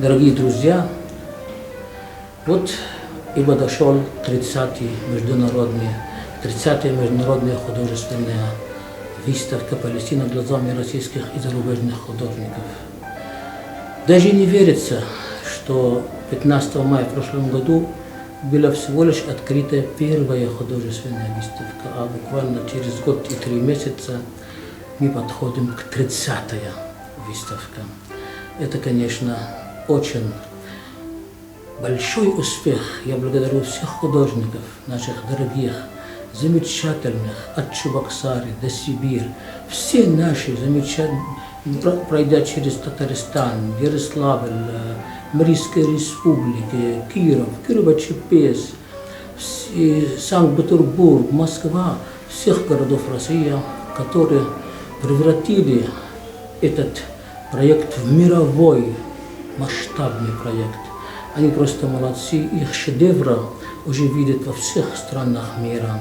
Дорогие друзья, вот и подошел 30-я международная художественная выставка «Палестина глазами российских и зарубежных художников». Даже не верится, что 15 мая в прошлом году была всего лишь открыта первая художественная выставка, а буквально через год и 3 месяца мы подходим к 30-я выставка. Это, конечно, очень большой успех. Я благодарю всех художников, наших дорогих, замечательных, от Чебоксары до Сибирь. Все наши замечательные, пройдя через Татарстан, Ярославль, Марийская республика, Киров, Кирово-Чепец, Санкт-Петербург, Москва, всех городов России, которые превратили этот проект в мировой масштабный проект. Они просто молодцы, их шедевры уже видят во всех странах мира.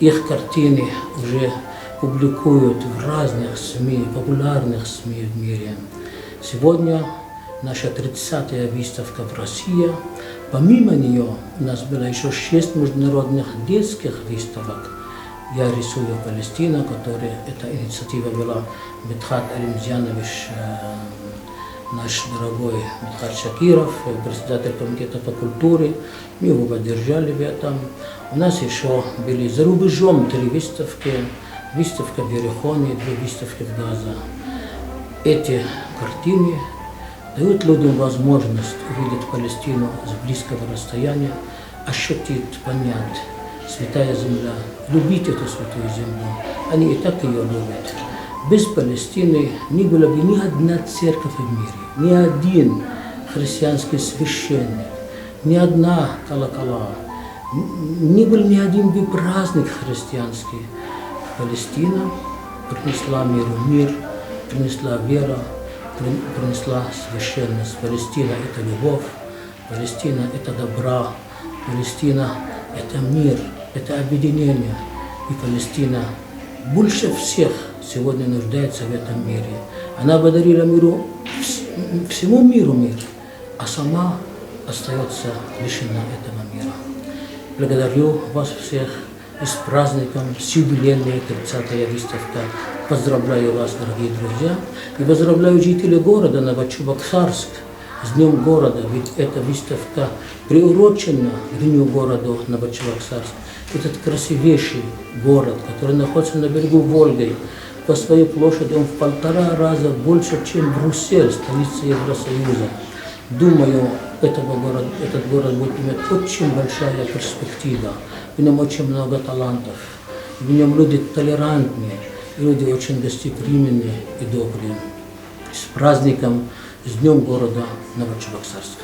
Их картины уже публикуют в разных СМИ, популярных СМИ в мире. Сегодня наша 30-я выставка в России. Помимо нее у нас было еще 6 международных детских выставок. Я рисую Палестину, которая эта инициатива была Медхат Алимзянович, наш дорогой Медхат Шакиров, председатель комитета по культуре. Мы его поддержали в этом. У нас еще были за рубежом 3 выставки. Выставка в Ерехоне, 2 выставки в Газа. Эти картины дают людям возможность увидеть Палестину с близкого расстояния, ощутить, понять. Святая земля, любить эту святую землю. Они и так ее любят. Без Палестины не было бы ни одна церковь в мире, ни один христианский священник, ни одна колокола, не был ни один бы праздник христианский. Палестина принесла миру мир, принесла веру, принесла священность. Палестина – это любовь, Палестина – это добро, Палестина – это мир, это объединение. И Палестина больше всех сегодня нуждается в этом мире. Она подарила миру, всему миру мир, а сама остается лишена этого мира. Благодарю вас всех и с праздником, с юбилейной 30-я выставка. Поздравляю вас, дорогие друзья, и поздравляю жителей города Новочебоксарск с Днем города, ведь эта выставка приурочена к Дню города Новочебоксарск. Этот красивейший город, который находится на берегу Волги, по своей площади он в 1,5 раза больше, чем Брюссель, столица Евросоюза. Думаю, этот город будет иметь очень большая перспектива. В нем очень много талантов, в нем люди толерантные, люди очень гостеприимные и добрые. С праздником, с Днем города Новочебоксарск.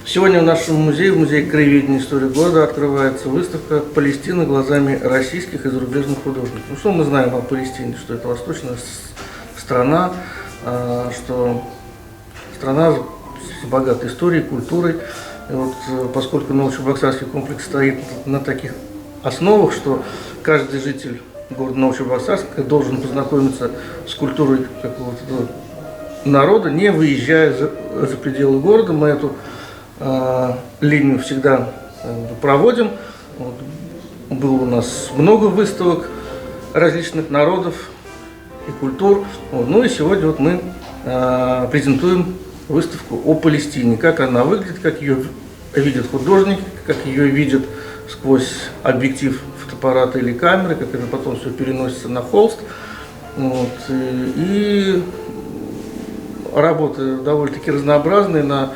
Сегодня в нашем музее, в Музее краеведения и истории города, открывается выставка «Палестина глазами российских и зарубежных художников». Ну, что мы знаем о Палестине? Что это восточная страна, что страна с богатой историей, культурой. И вот, поскольку Новочебоксарский комплекс стоит на таких основах, что каждый житель города Новочебоксарска должен познакомиться с культурой какого-то народа, не выезжая за пределы города. Мы эту линию всегда проводим. Вот. Было у нас много выставок различных народов и культур. Вот. Ну и сегодня вот мы презентуем выставку о Палестине, как она выглядит, как ее видят художники, как ее видят сквозь объектив фотоаппарата или камеры, как это потом все переносится на холст. Вот. И работы довольно-таки разнообразные, на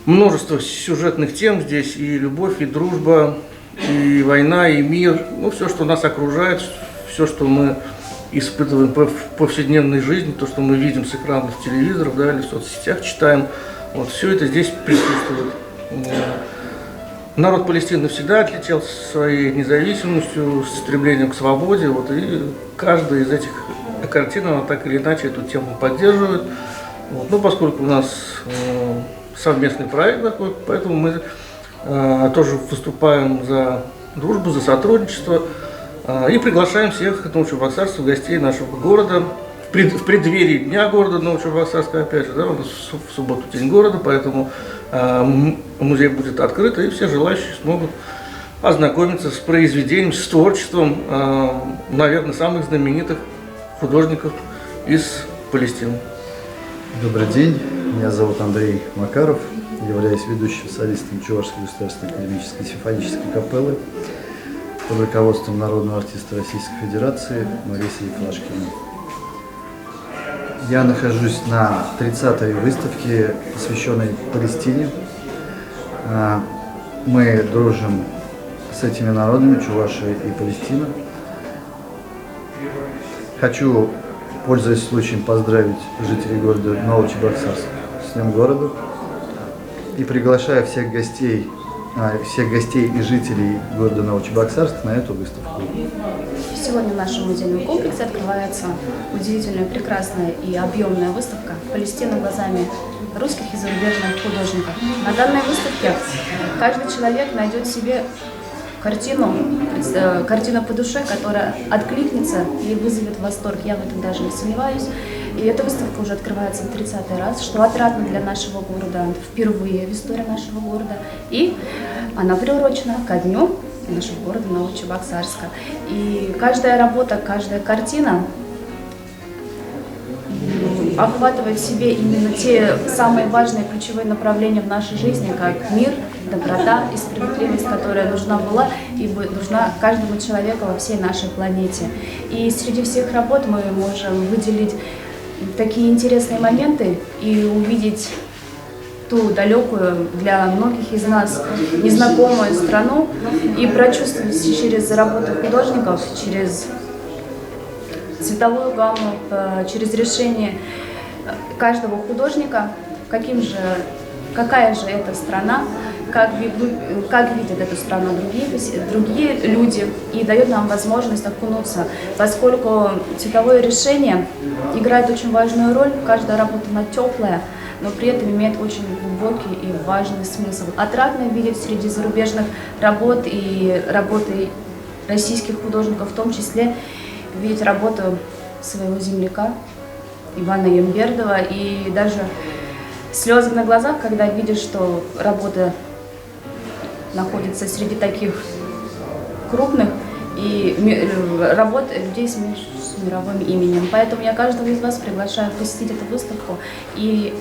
множество сюжетных тем здесь, и любовь, и дружба, и война, и мир, ну, все, что нас окружает, все, что мы испытываем в повседневной жизни, то, что мы видим с экранов телевизоров, да, или в соцсетях читаем, вот, все это здесь присутствует. Народ Палестины всегда отличался своей независимостью, стремлением к свободе, вот, и каждая из этих картин, она так или иначе эту тему поддерживает. Вот. Ну, поскольку у нас совместный проект такой, поэтому мы тоже выступаем за дружбу, за сотрудничество и приглашаем всех новочебоксарцев, гостей нашего города в преддверии Дня города Новочебоксарска, опять же, да, у нас в субботу День города, поэтому музей будет открыт, и все желающие смогут ознакомиться с произведением, с творчеством, наверное, самых знаменитых художников из Палестины. Добрый день, меня зовут Андрей Макаров, являюсь ведущим солистом Чувашской государственной академической симфонической капеллы под руководством народного артиста Российской Федерации Марисы Флашкиной. Я нахожусь на 30-й выставке, посвященной Палестине. Мы дружим с этими народами, Чувашия и Палестина. Хочу, пользуясь случаем, поздравить жителей города Новочебоксарск с Днем города и приглашаю всех гостей и жителей города Новочебоксарск на эту выставку. Сегодня в нашем музейном комплексе открывается удивительная, прекрасная и объемная выставка «Палестина глазами русских и зарубежных художников». На данной выставке каждый человек найдет себе картину по душе, которая откликнется и вызовет восторг. Я в этом даже не сомневаюсь. И эта выставка уже открывается в 30-й раз, что отрадно для нашего города, впервые в истории нашего города. И она приурочена ко дню нашего города Новочебоксарска. И каждая работа, каждая картина охватывает в себе именно те самые важные ключевые направления в нашей жизни, как мир, доброта и справедливость, которая нужна была и нужна каждому человеку во всей нашей планете. И среди всех работ мы можем выделить такие интересные моменты и увидеть ту далекую для многих из нас незнакомую страну и прочувствовать через работу художников, через цветовую гамму, через решение каждого художника, какая же эта страна, как видят эту страну другие люди, и дает нам возможность окунуться, поскольку цветовое решение играет очень важную роль, каждая работа она теплая, но при этом имеет очень глубокий и важный смысл. Отрадно видеть среди зарубежных работ и работы российских художников, в том числе видеть работу своего земляка Ивана Ямбердова, и даже слезы на глазах, когда видишь, что работа находится среди таких крупных и работ людей с мировым именем. Поэтому я каждого из вас приглашаю посетить эту выставку и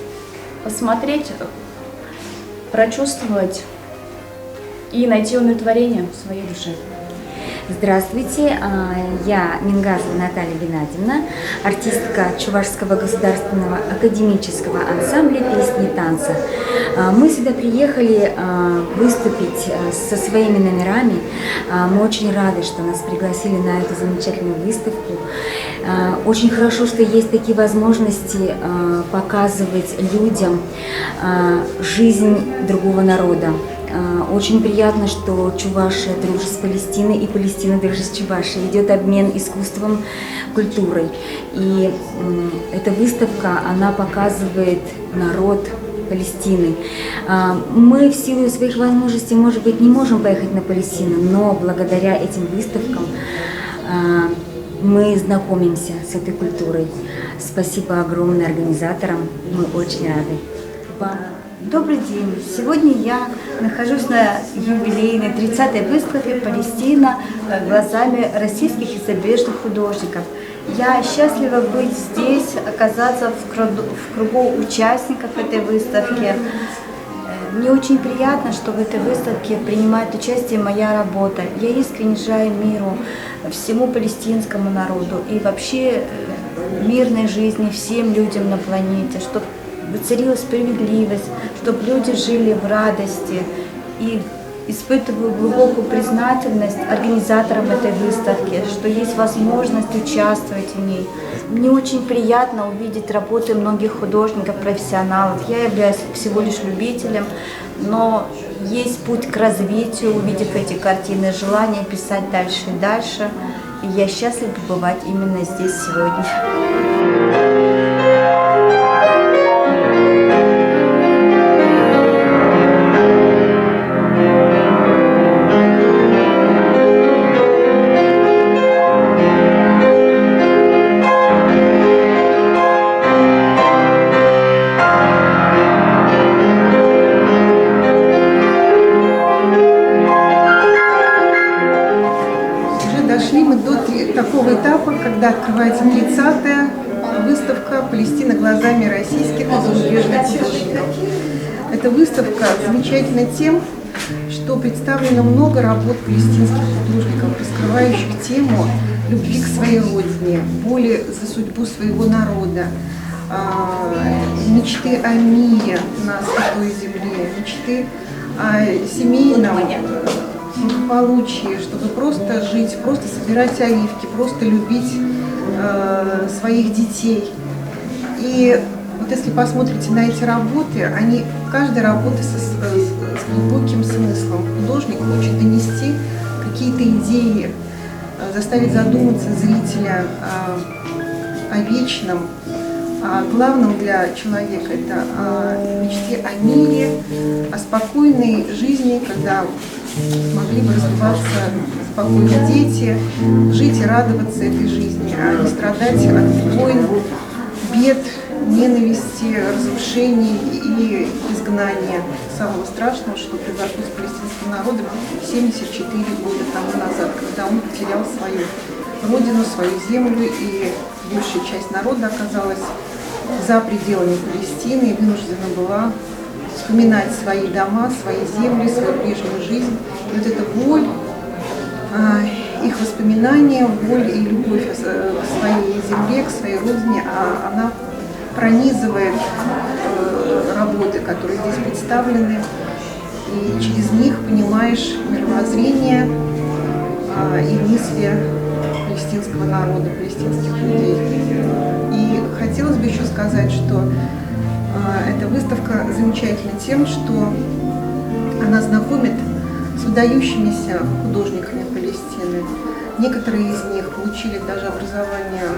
посмотреть, прочувствовать и найти умиротворение в своей душе. Здравствуйте, я Мингазова Наталья Геннадьевна, артистка Чувашского государственного академического ансамбля песни и танца. Мы сюда приехали выступить со своими номерами. Мы очень рады, что нас пригласили на эту замечательную выставку. Очень хорошо, что есть такие возможности показывать людям жизнь другого народа. Очень приятно, что Чувашия дружит с Палестиной и Палестина дружит с Чувашией. Идет обмен искусством, культурой. И эта выставка, она показывает народ Палестины. Мы в силу своих возможностей, может быть, не можем поехать на Палестину, но благодаря этим выставкам мы знакомимся с этой культурой. Спасибо огромное организаторам, мы очень рады. Добрый день! Сегодня я нахожусь на юбилейной 30-й выставке «Палестина глазами российских и зарубежных художников». Я счастлива быть здесь, оказаться в кругу участников этой выставки. Мне очень приятно, что в этой выставке принимает участие моя работа. Я искренне желаю миру всему палестинскому народу и вообще мирной жизни всем людям на планете, чтобы воцарилась справедливость, чтобы люди жили в радости. И испытываю глубокую признательность организаторам этой выставки, что есть возможность участвовать в ней. Мне очень приятно увидеть работы многих художников, профессионалов. Я являюсь всего лишь любителем, но есть путь к развитию, увидев эти картины, желание писать дальше и дальше. И я счастлива побывать именно здесь сегодня. эпоха, когда открывается 30-я выставка «Палестина глазами российских и зарубежных художников». Эта выставка замечательна тем, что представлено много работ палестинских художников, раскрывающих тему любви к своей родине, боли за судьбу своего народа, мечты о мире на Святой Земле, мечты о семейном благополучии, чтобы просто жить, просто собирать оливки, просто любить своих детей. И вот если посмотрите на эти работы, каждая работа с глубоким смыслом. Художник хочет донести какие-то идеи, заставить задуматься зрителя о вечном, о главном для человека. Это о мечте о мире, о спокойной жизни, когда могли бы развиваться спокойно дети, жить и радоваться этой жизни, а не страдать от войн, бед, ненависти, разрушений и изгнания. Самого страшного, что произошло с палестинским народом 74 года тому назад, когда он потерял свою родину, свою землю, и большая часть народа оказалась за пределами Палестины и вынуждена была вспоминать свои дома, свои земли, свою прежнюю жизнь. И вот эта боль, их воспоминания, боль и любовь к своей земле, к своей родине, она пронизывает работы, которые здесь представлены, и через них понимаешь мировоззрение и мысли палестинского народа, палестинских людей. И хотелось бы еще сказать, что эта выставка замечательна тем, что она знакомит с выдающимися художниками Палестины. Некоторые из них получили даже образование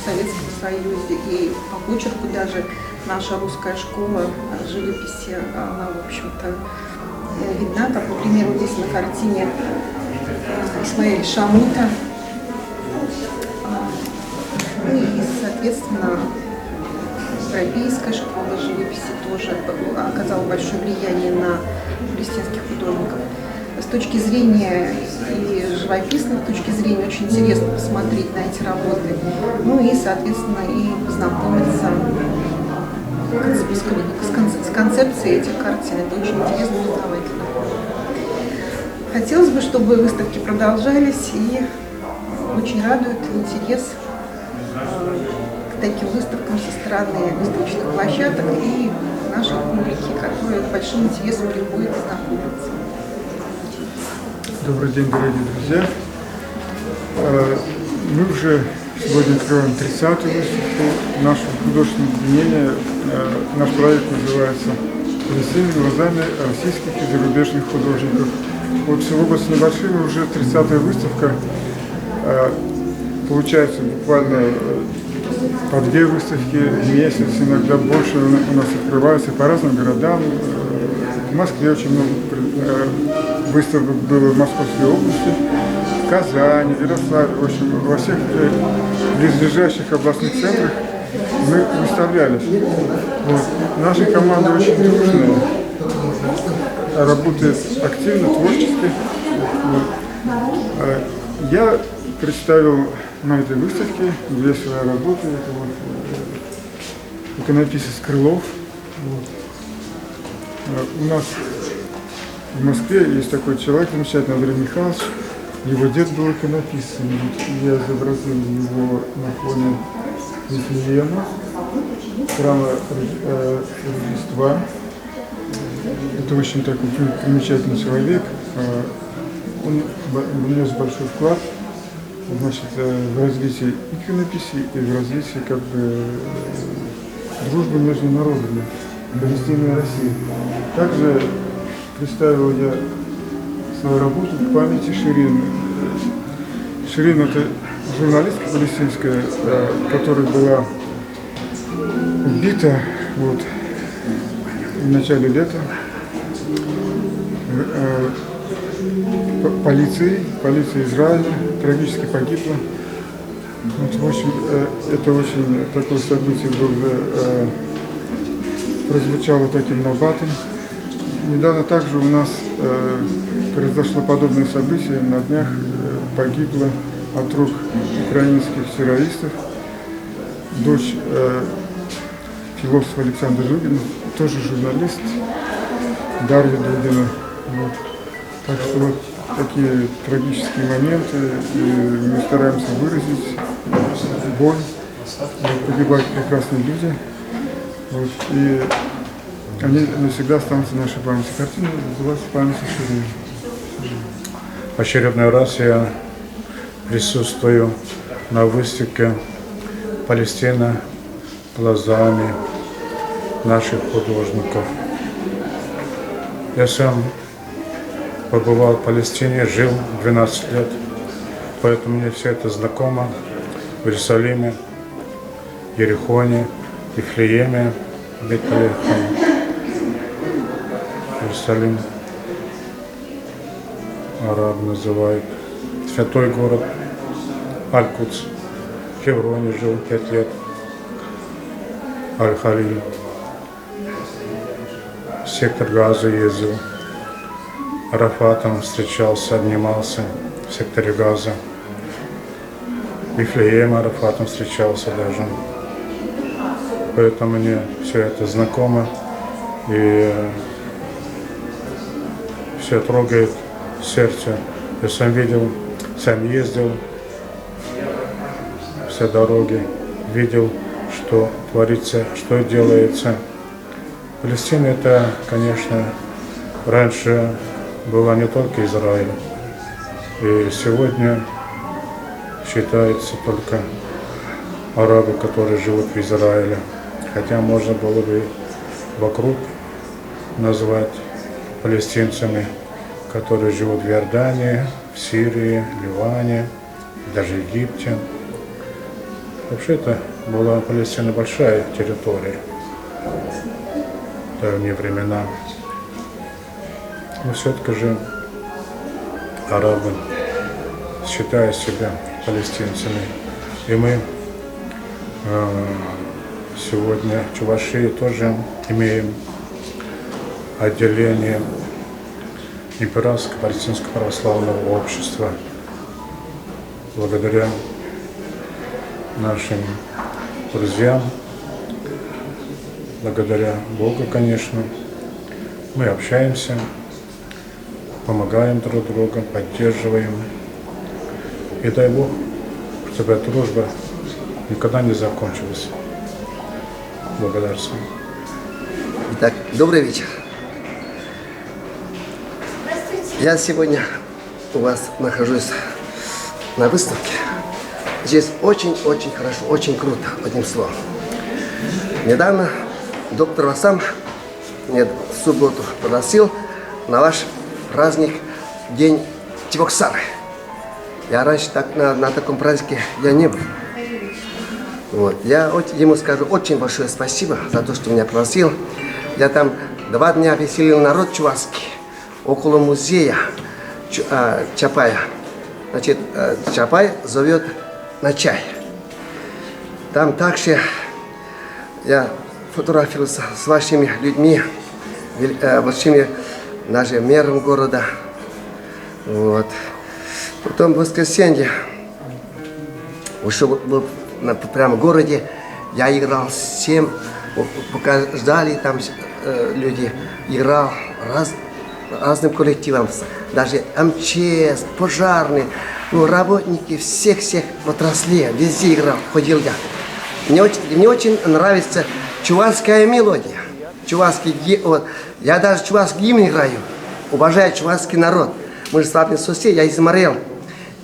в Советском Союзе, и по почерку даже наша русская школа живописи, она, в общем-то, видна, как, например, вот здесь на картине Исмаэля Шамута. Ну и, соответственно, европейская школа живописи тоже оказала большое влияние на палестинских художников. С точки зрения и живописной точки зрения очень интересно посмотреть на эти работы, ну и, соответственно, и познакомиться с концепцией этих картин. Это очень интересно, познавательно. Хотелось бы, чтобы выставки продолжались, и очень радует интерес к таким выставкам со стороны выставочных площадок и нашей публики, которые с большим интересом приходят и знакомятся. Добрый день, дорогие друзья. Мы уже сегодня открываем 30-ю выставку нашего художественного объединения. Наш проект называется «Палестина глазами российских и зарубежных художников». Вот всего год с небольшим, уже 30-я выставка. Получается буквально по 2 выставки в месяц, иногда больше у нас открываются по разным городам. В Москве очень много выставок было в Московской области, в Казани, в Ярославле, в общем, во всех близлежащих областных центрах мы выставлялись. Вот. Наша команда очень дружная, работает активно, творчески. Вот. Я представил на этой выставке 2 свои работы. Это вот иконописец Крылов. Вот. У нас в Москве есть такой человек замечательный, Андрей Михайлович. Его дед был иконописцем. Я изобразил его на фоне Вифлеема, храма Рождества. Это очень такой примечательный человек. Он внес большой вклад, значит, в развитие иконописи и в развитие как бы дружбы между народами Палестины и России. Также представил я свою работу к памяти Ширин. Ширин — это журналистка палестинская, которая была убита вот, в начале лета полиция Израиля, трагически погибла. Вот, в общем, это очень такое событие было, прозвучало таким набатом. Недавно также у нас произошло подобное событие. На днях погибла от рук украинских террористов. Дочь философа Александра Дудина, тоже журналист, Дарья Дудина. Вот. Так что вот такие трагические моменты, и мы стараемся выразить боль. Вот, погибают прекрасные люди. Вот, и они навсегда останутся в нашей памяти. Картина называется «Память о Ширине». В очередной раз я присутствую на выставке «Палестина глазами наших художников». Я сам побывал в Палестине, жил 12 лет, поэтому мне все это знакомо. В Иерусалиме, Ерихоне, Вифлееме, Бет-Лехем, Иерусалим, араб называют, святой город, Аль-Кудс, в Хевроне жил 5 лет, Аль-Халиль, в сектор Газа ездил, Арафатом встречался, обнимался в секторе Газа, Вифлеем Арафатом встречался даже. Поэтому мне все это знакомо и все трогает сердце. Я сам видел, сам ездил все дороги, видел, что творится, что делается. Палестина это, конечно, раньше была не только Израиль. И сегодня считается только арабы, которые живут в Израиле. Хотя можно было бы вокруг назвать палестинцами, которые живут в Иордании, в Сирии, Ливане, даже Египте. Вообще это была Палестина большая территория в давние времена. Но все-таки же арабы считают себя палестинцами. И мы сегодня в Чувашии тоже имеем отделение Императорского палестинского православного общества. Благодаря нашим друзьям, благодаря Богу, конечно, мы общаемся, помогаем друг другу, поддерживаем. И дай Бог, чтобы эта дружба никогда не закончилась. Благодарствую. Итак, добрый вечер. Я сегодня у вас нахожусь на выставке. Здесь очень-очень хорошо, очень круто, одним словом. Недавно доктор Васам мне в субботу пригласил на ваш праздник День Чебоксары. Я раньше на таком празднике я не был. Вот. Я ему скажу очень большое спасибо за то, что меня пригласил. Я там 2 дня веселил народ чувашский около музея Чапая. Значит, Чапай зовет на чай. Там также я фотографировался с вашими людьми, большими даже мэром города. Вот. Потом в воскресенье ушел прямо в городе, я играл всем, пока ждали там люди, играл разным коллективам, даже МЧС, пожарные, работники всех отраслей, везде играл, ходил я. Мне очень нравится чувашская мелодия, я даже чувашский гимн играю, уважаю чувашский народ. Мы же с вами соседи, я изморел.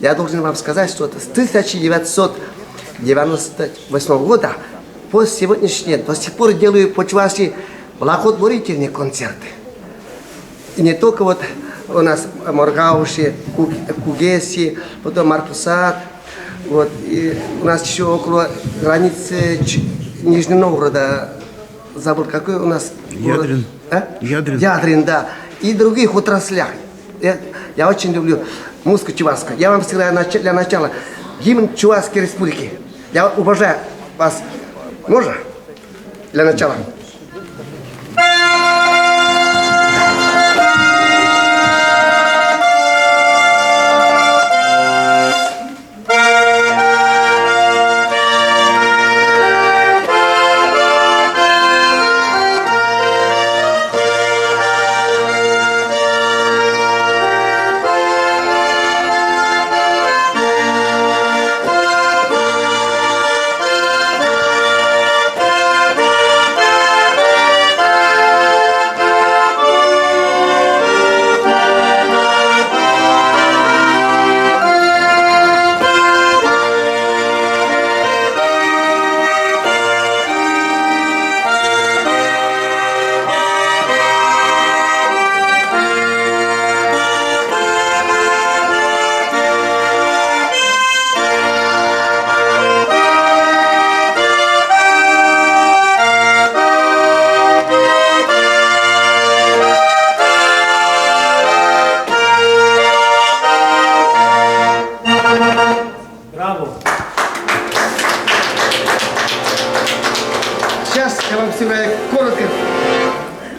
Я должен вам сказать, что с 1998 года по сегодняшний день до сих пор делаю по-чувашски благотворительные концерты. И не только вот у нас Моргауши, Кугеси, потом Маркусат, вот, и у нас еще около границы Нижнего Новгорода, забыл, какой у нас Ядрин. Ядрин, да, и других отраслях. Я очень люблю музыку чувашскую. Я вам всегда для начала гимн Чувашской Республики. Я уважаю вас. Можно? Для начала. сыграю коротко.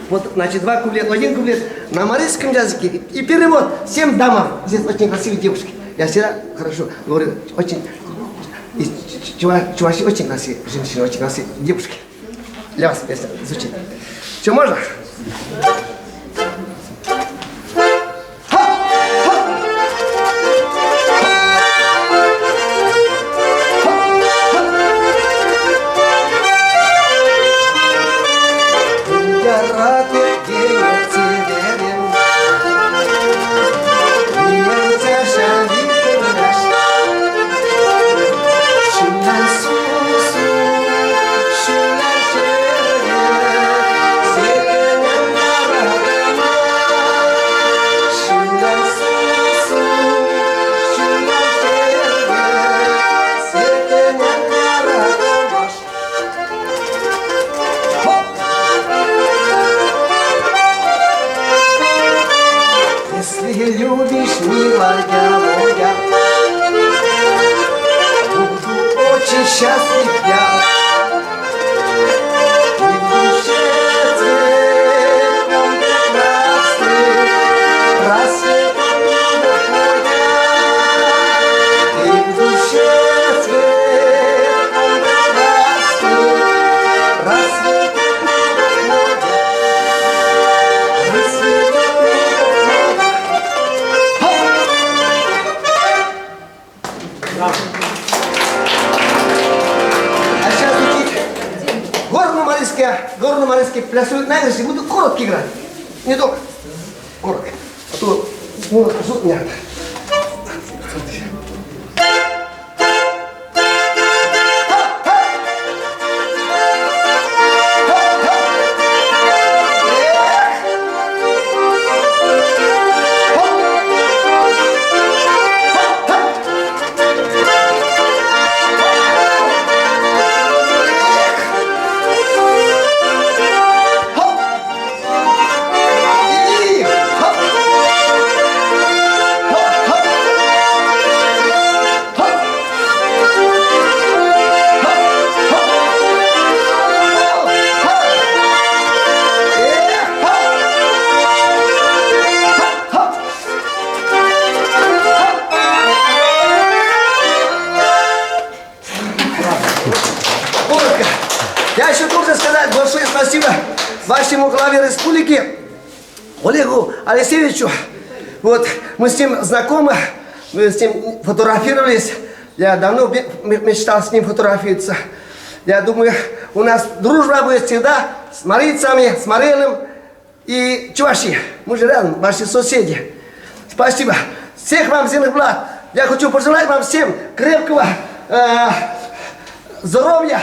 Вот, значит, два куплета, один куплет на марийском языке. И перевод 7 дамам. Здесь очень красивые девушки. Я всегда хорошо говорю, очень... Чуваши очень красивые, женщины очень красивые, девушки. Для вас песня звучит. Что, можно? Любишь, милая моя, буду очень счастлив я. И в душе цвет он прекрасный, рассветом уходя. И в душе цвет он прекрасный, рассветом уходя. А сейчас звучит горно-марийские плясуют наигрыши, буду коротко играть. Не только коротко. А то жут меня. Я еще должен сказать большое спасибо вашему главе республики Олегу Алексеевичу. Вот мы с ним знакомы, мы с ним фотографировались. Я давно мечтал с ним фотографироваться. Я думаю, у нас дружба будет всегда с марийцами, с Марелем и Чуваши. Мы же рядом, ваши соседи. Спасибо. Всех вам зеленых благ. Я хочу пожелать вам всем крепкого здоровья,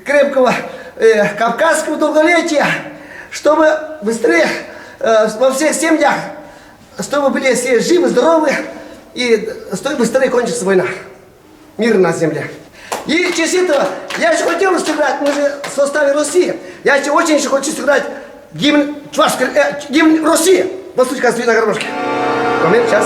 крепкого кавказского долголетия, чтобы быстрее во всех семьях, чтобы были все живы, здоровы и чтобы быстрее кончилась война. Мир на земле. И в честь этого я еще хотел сыграть, мы же в составе России, я еще очень хочу сыграть гимн гимн России. Послушайте, как стоит на гармошке. Момент, сейчас.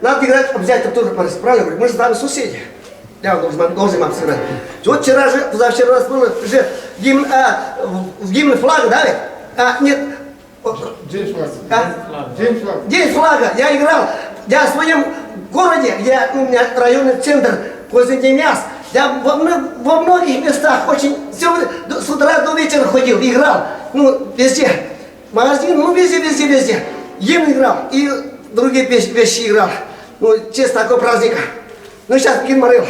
Надо играть обязательно тоже по-русски, правильно? Мы же с вами соседи. Я должен вам сказать. Вот вчера же, позавчера у нас был же гимн флага, да ведь? Нет, День флага. А? День флага. День флага. Я играл. Я в своем городе, где у меня районный центр возле Демяс, я во многих местах очень все, с утра до вечера ходил, играл. Ну, везде. Магазин, ну, везде. Гимн играл и другие вещи играл. Ну, в честь такого праздника. Ну, сейчас Кин Морел.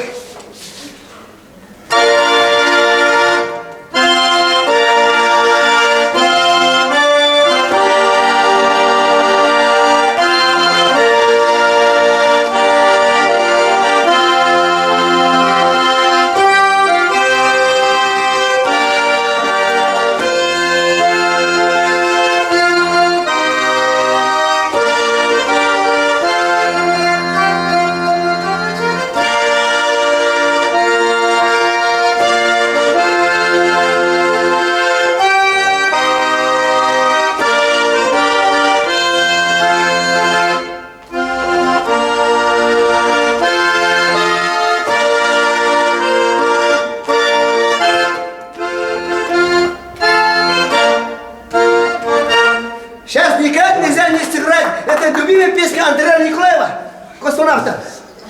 Сейчас никак нельзя не сыграть. Это любимая песня Андрея Николаева, космонавта.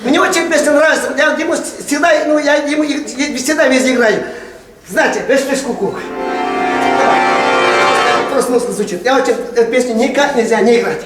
Мне очень песня нравится. Я ему всегда, всегда везде играю. Знаете, без куку. Просто звучит. Я очень эту песню никак нельзя не играть.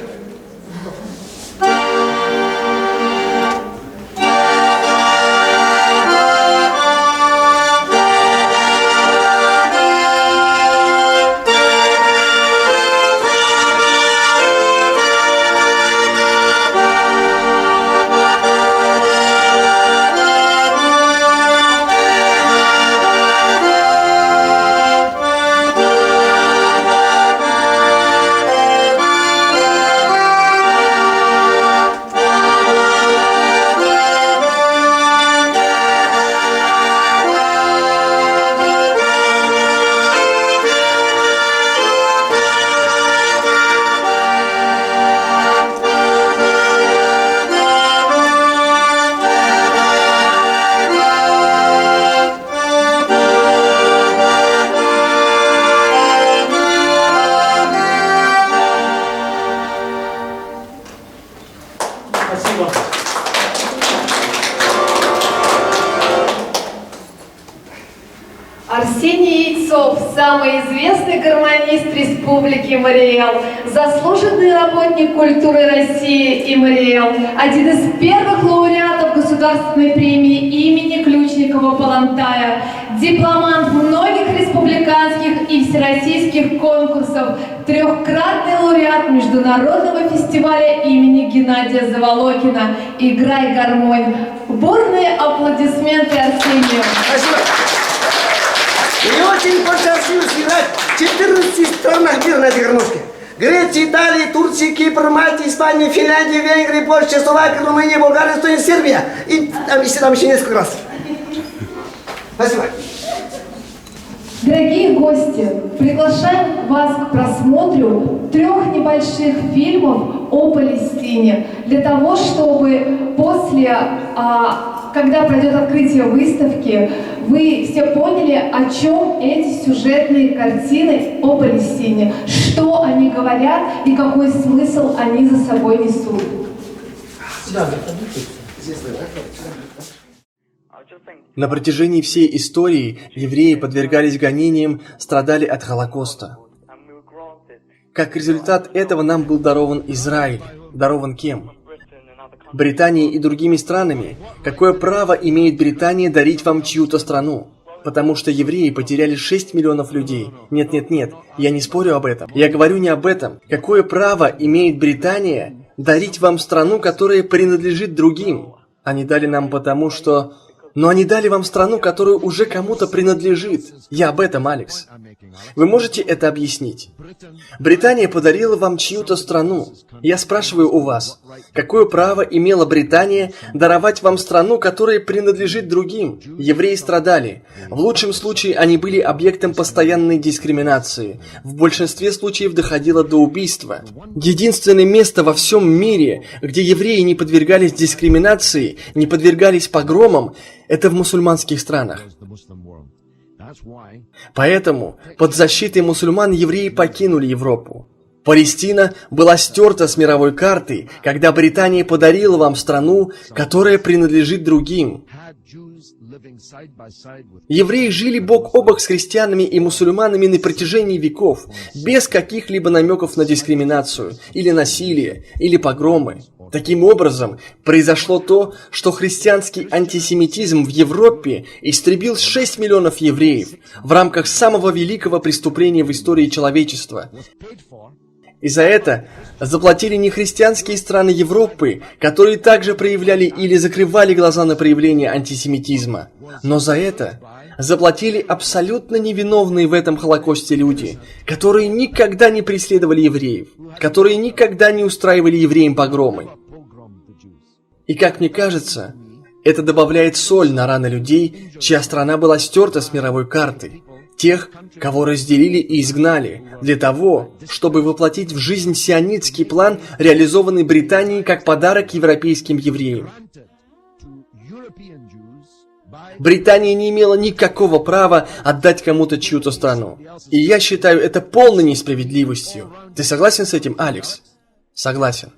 Арсений Яйцов, самый известный гармонист Республики Мариэл, заслуженный работник культуры России и Мариэл, один из первых лауреатов Государственной премии имени Ключникова-Палантая, дипломант многих республиканских и всероссийских конкурсов, трехкратный лауреат Международного фестиваля имени Геннадия Заволокина. Играй гармонь. Бурные аплодисменты Арсению. Спасибо. Мне очень посчастливилось играть в 14 странах мира на этой гармошке. Греция, Италия, Турция, Кипр, Мальта, Испания, Финляндия, Венгрия, Польша, Словакия, Румыния, Болгария, Эстония, Сербия. И там еще несколько раз. Спасибо. Дорогие гости, приглашаем вас к просмотру 3 небольших фильмов о Палестине, для того, чтобы после, когда пройдет открытие выставки, вы все поняли, о чем эти сюжетные картины о Палестине, что они говорят и какой смысл они за собой несут. На протяжении всей истории евреи подвергались гонениям, страдали от Холокоста. Как результат этого нам был дарован Израиль. Дарован кем? Британией и другими странами. Какое право имеет Британия дарить вам чью-то страну? Потому что евреи потеряли 6 миллионов людей. Нет, я не спорю об этом. Я говорю не об этом. Какое право имеет Британия дарить вам страну, которая принадлежит другим? Они дали нам потому, что... Но они дали вам страну, которая уже кому-то принадлежит. Я об этом, Алекс. Вы можете это объяснить? Британия подарила вам чью-то страну. Я спрашиваю у вас, какое право имела Британия даровать вам страну, которая принадлежит другим? Евреи страдали. В лучшем случае они были объектом постоянной дискриминации. В большинстве случаев доходило до убийства. Единственное место во всем мире, где евреи не подвергались дискриминации, не подвергались погромам, это в мусульманских странах. Поэтому под защитой мусульман евреи покинули Европу. Палестина была стерта с мировой карты, когда Британия подарила вам страну, которая принадлежит другим. Евреи жили бок о бок с христианами и мусульманами на протяжении веков, без каких-либо намеков на дискриминацию, или насилие, или погромы. Таким образом, произошло то, что христианский антисемитизм в Европе истребил 6 миллионов евреев в рамках самого великого преступления в истории человечества. И за это заплатили не христианские страны Европы, которые также проявляли или закрывали глаза на проявление антисемитизма, но за это заплатили абсолютно невиновные в этом Холокосте люди, которые никогда не преследовали евреев, которые никогда не устраивали евреям погромы. И как мне кажется, это добавляет соль на раны людей, чья страна была стерта с мировой карты. Тех, кого разделили и изгнали, для того, чтобы воплотить в жизнь сионистский план, реализованный Британией как подарок европейским евреям. Британия не имела никакого права отдать кому-то чью-то страну. И я считаю это полной несправедливостью. Ты согласен с этим, Алекс? Согласен.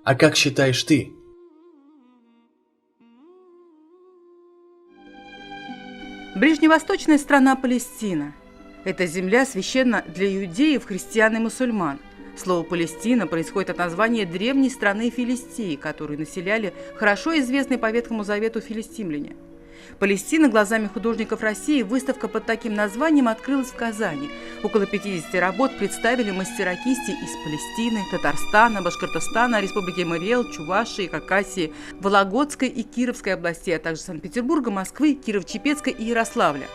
А как считаешь ты? Ближневосточная страна Палестина. Эта земля священна для иудеев, христиан и мусульман. Слово «Палестина» происходит от названия древней страны Филистии, которую населяли хорошо известные по Ветхому Завету филистимляне. Палестина глазами художников России выставка под таким названием открылась в Казани. Около 50 работ представили мастера-кисти из Палестины, Татарстана, Башкортостана, Республики Мариэл, Чувашии, Хакасии, Вологодской и Кировской областей, а также Санкт-Петербурга, Москвы, Кирово-Чепецка и Ярославля.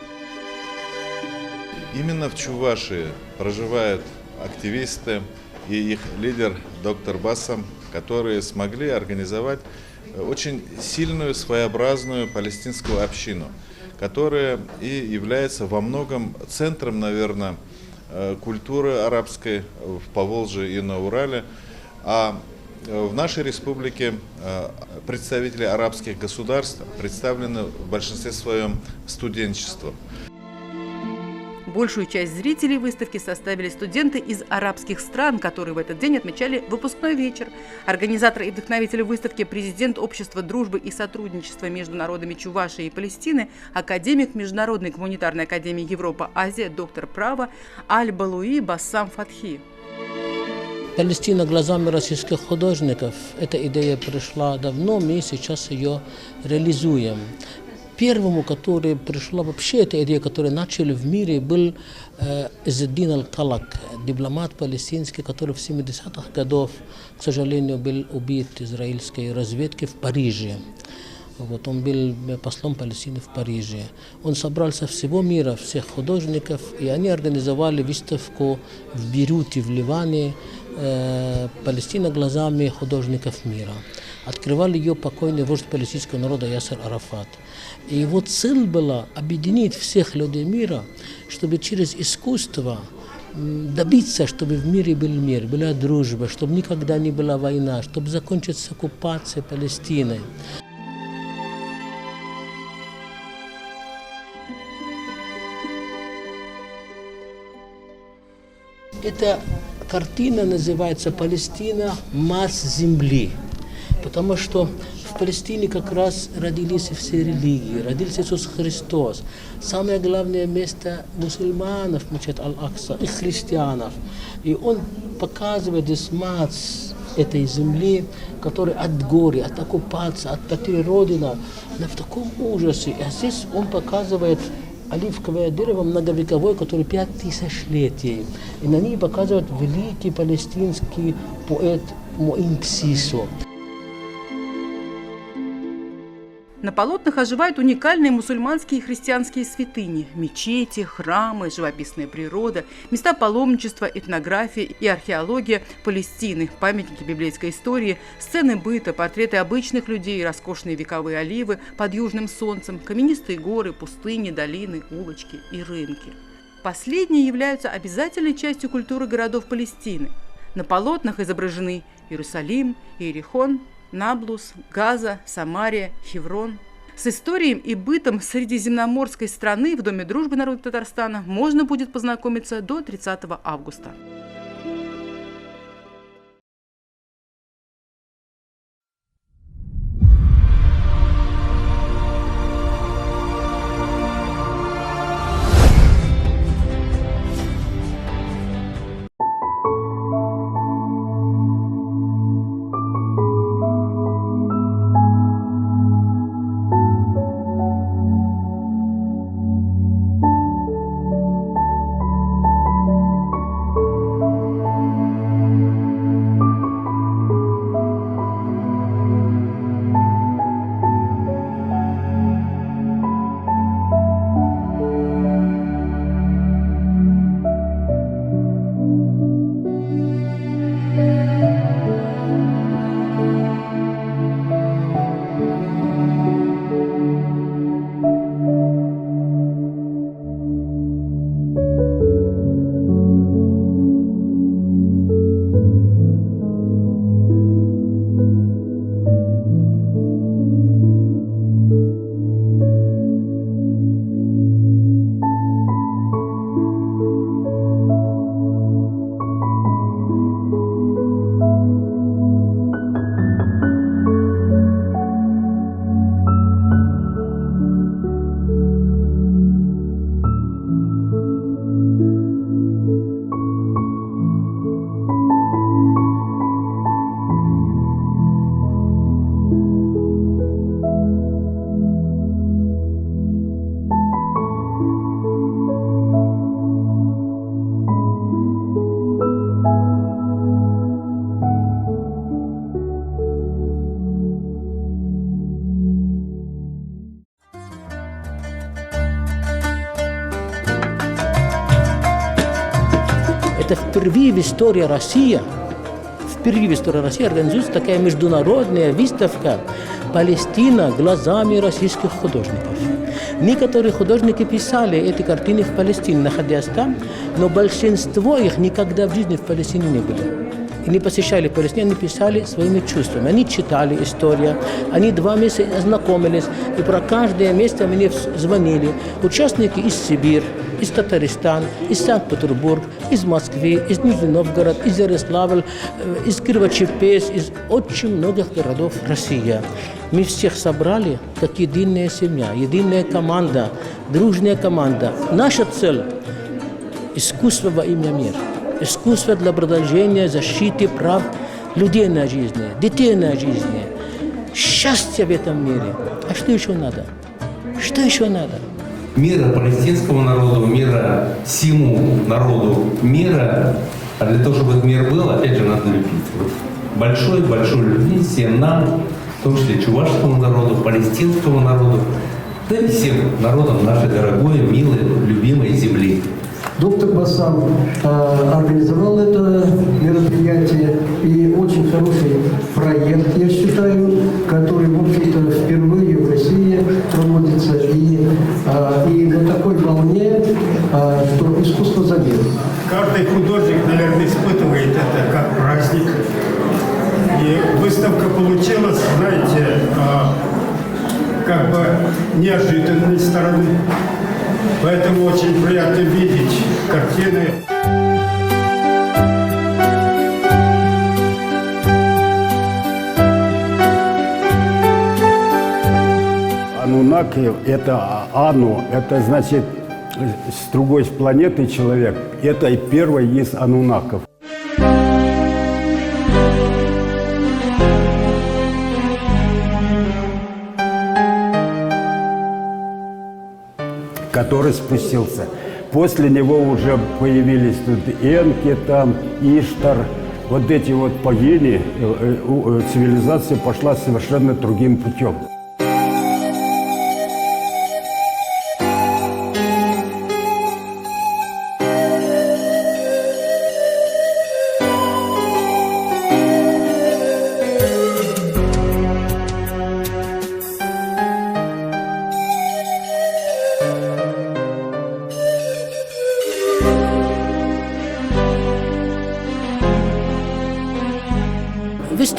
Именно в Чувашии проживают активисты и их лидер доктор Басам, которые смогли организовать очень сильную, своеобразную палестинскую общину, которая и является во многом центром, наверное, культуры арабской в Поволжье и на Урале. А в нашей республике представители арабских государств представлены в большинстве своем студенчеством. Большую часть зрителей выставки составили студенты из арабских стран, которые в этот день отмечали выпускной вечер. Организатор и вдохновитель выставки, президент Общества дружбы и сотрудничества между народами Чувашии и Палестины, академик Международной гуманитарной академии Европа-Азия, доктор права Аль-Балуи Бассам Фатхи. Палестина глазами российских художников. Эта идея пришла давно, мы сейчас ее реализуем. Первому, который пришла вообще эта идея, которую начали в мире, был Иззеддин Аль-Калак, дипломат палестинский, который в 70-х годах, к сожалению, был убит израильской разведкой в Париже. Вот, он был послом Палестины в Париже. Он собрал со всего мира всех художников, и они организовали выставку в Бейруте, в Ливане, «Палестина глазами художников мира». Открывал ее покойный вождь палестинского народа Ясер Арафат. И его цель была объединить всех людей мира, чтобы через искусство добиться, чтобы в мире был мир, была дружба, чтобы никогда не была война, чтобы закончиться оккупация Палестины. Эта картина называется «Палестина. Масс земли», потому что в Палестине как раз родились все религии, родился Иисус Христос. Самое главное место мусульманов, мечеть Аль-Акса, и христианов. И он показывает здесь масс этой земли, которая от горя, от оккупации, от потери Родины, она в таком ужасе. А здесь он показывает оливковое дерево многовековое, которое 5000 лет ей. И на ней показывает великий палестинский поэт Моин Псисо. На полотнах оживают уникальные мусульманские и христианские святыни, мечети, храмы, живописная природа, места паломничества, этнография и археология Палестины, памятники библейской истории, сцены быта, портреты обычных людей, роскошные вековые оливы под южным солнцем, каменистые горы, пустыни, долины, улочки и рынки. Последние являются обязательной частью культуры городов Палестины. На полотнах изображены Иерусалим, Иерихон, Наблус, Газа, Самария, Хеврон. С историей и бытом средиземноморской страны в Доме дружбы народа Татарстана можно будет познакомиться до 30 августа. Это впервые в истории России организуется такая международная выставка «Палестина глазами российских художников». Некоторые художники писали эти картины в Палестине, находясь там, но большинство их никогда в жизни в Палестине не были. И не посещали Палестину, они писали своими чувствами. Они читали историю, они 2 месяца ознакомились, и про каждое место мне звонили. Участники из Сибири, из Татарстана, из Санкт-Петербурга, из Москвы, из Нижний Новгород, из Ярославля, из Кирово-Чепецка, из очень многих городов России. Мы всех собрали как единая семья, единая команда, дружная команда. Наша цель – искусство во имя мира. Искусство для продолжения защиты прав людей на жизнь, детей на жизнь, счастья в этом мире. А что еще надо? Что еще надо? Мира палестинскому народу, мира всему народу мира. А для того, чтобы этот мир был, опять же, надо любить. Вот большой любви всем нам, в том числе чувашскому народу, палестинскому народу, да и всем народам нашей дорогой, милой, любимой земли. Доктор Басам организовал это мероприятие, и очень хороший проект, я считаю, который, в общем-то, впервые в России проводится, и на такой волне, что искусство за мир. Каждый художник, наверное, испытывает это как праздник. И выставка получилась, знаете, как бы неожиданной стороны. Поэтому очень приятно видеть картины. Анунаки – это Ану, это значит с другой планеты человек. Это первый из анунаков. Который спустился. После него уже появились тут Энки, там, Иштар. Вот эти вот богини, цивилизация пошла совершенно другим путем.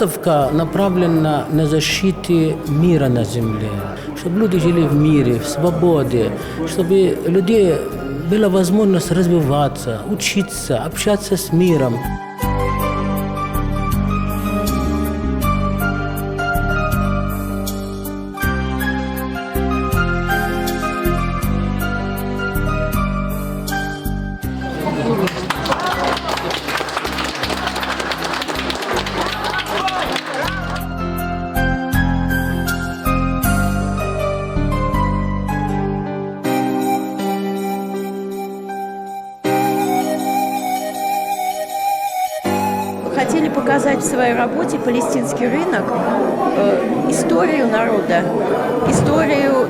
Выставка направлена на защиту мира на Земле, чтобы люди жили в мире, в свободе, чтобы людей была возможность развиваться, учиться, общаться с миром. Хотели показать в своей работе палестинский рынок, историю народа, историю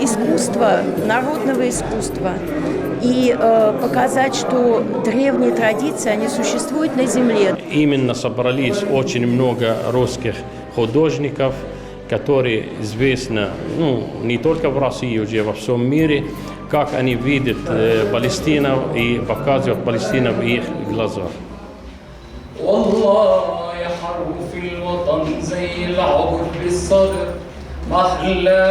искусства, народного искусства. И показать, что древние традиции, они существуют на земле. Именно собрались очень много русских художников, которые известны не только в России, уже во всем мире, как они видят Палестину и показывают Палестину в их глазах. والله يا حروف الوطن زي العبر بالصدر محلى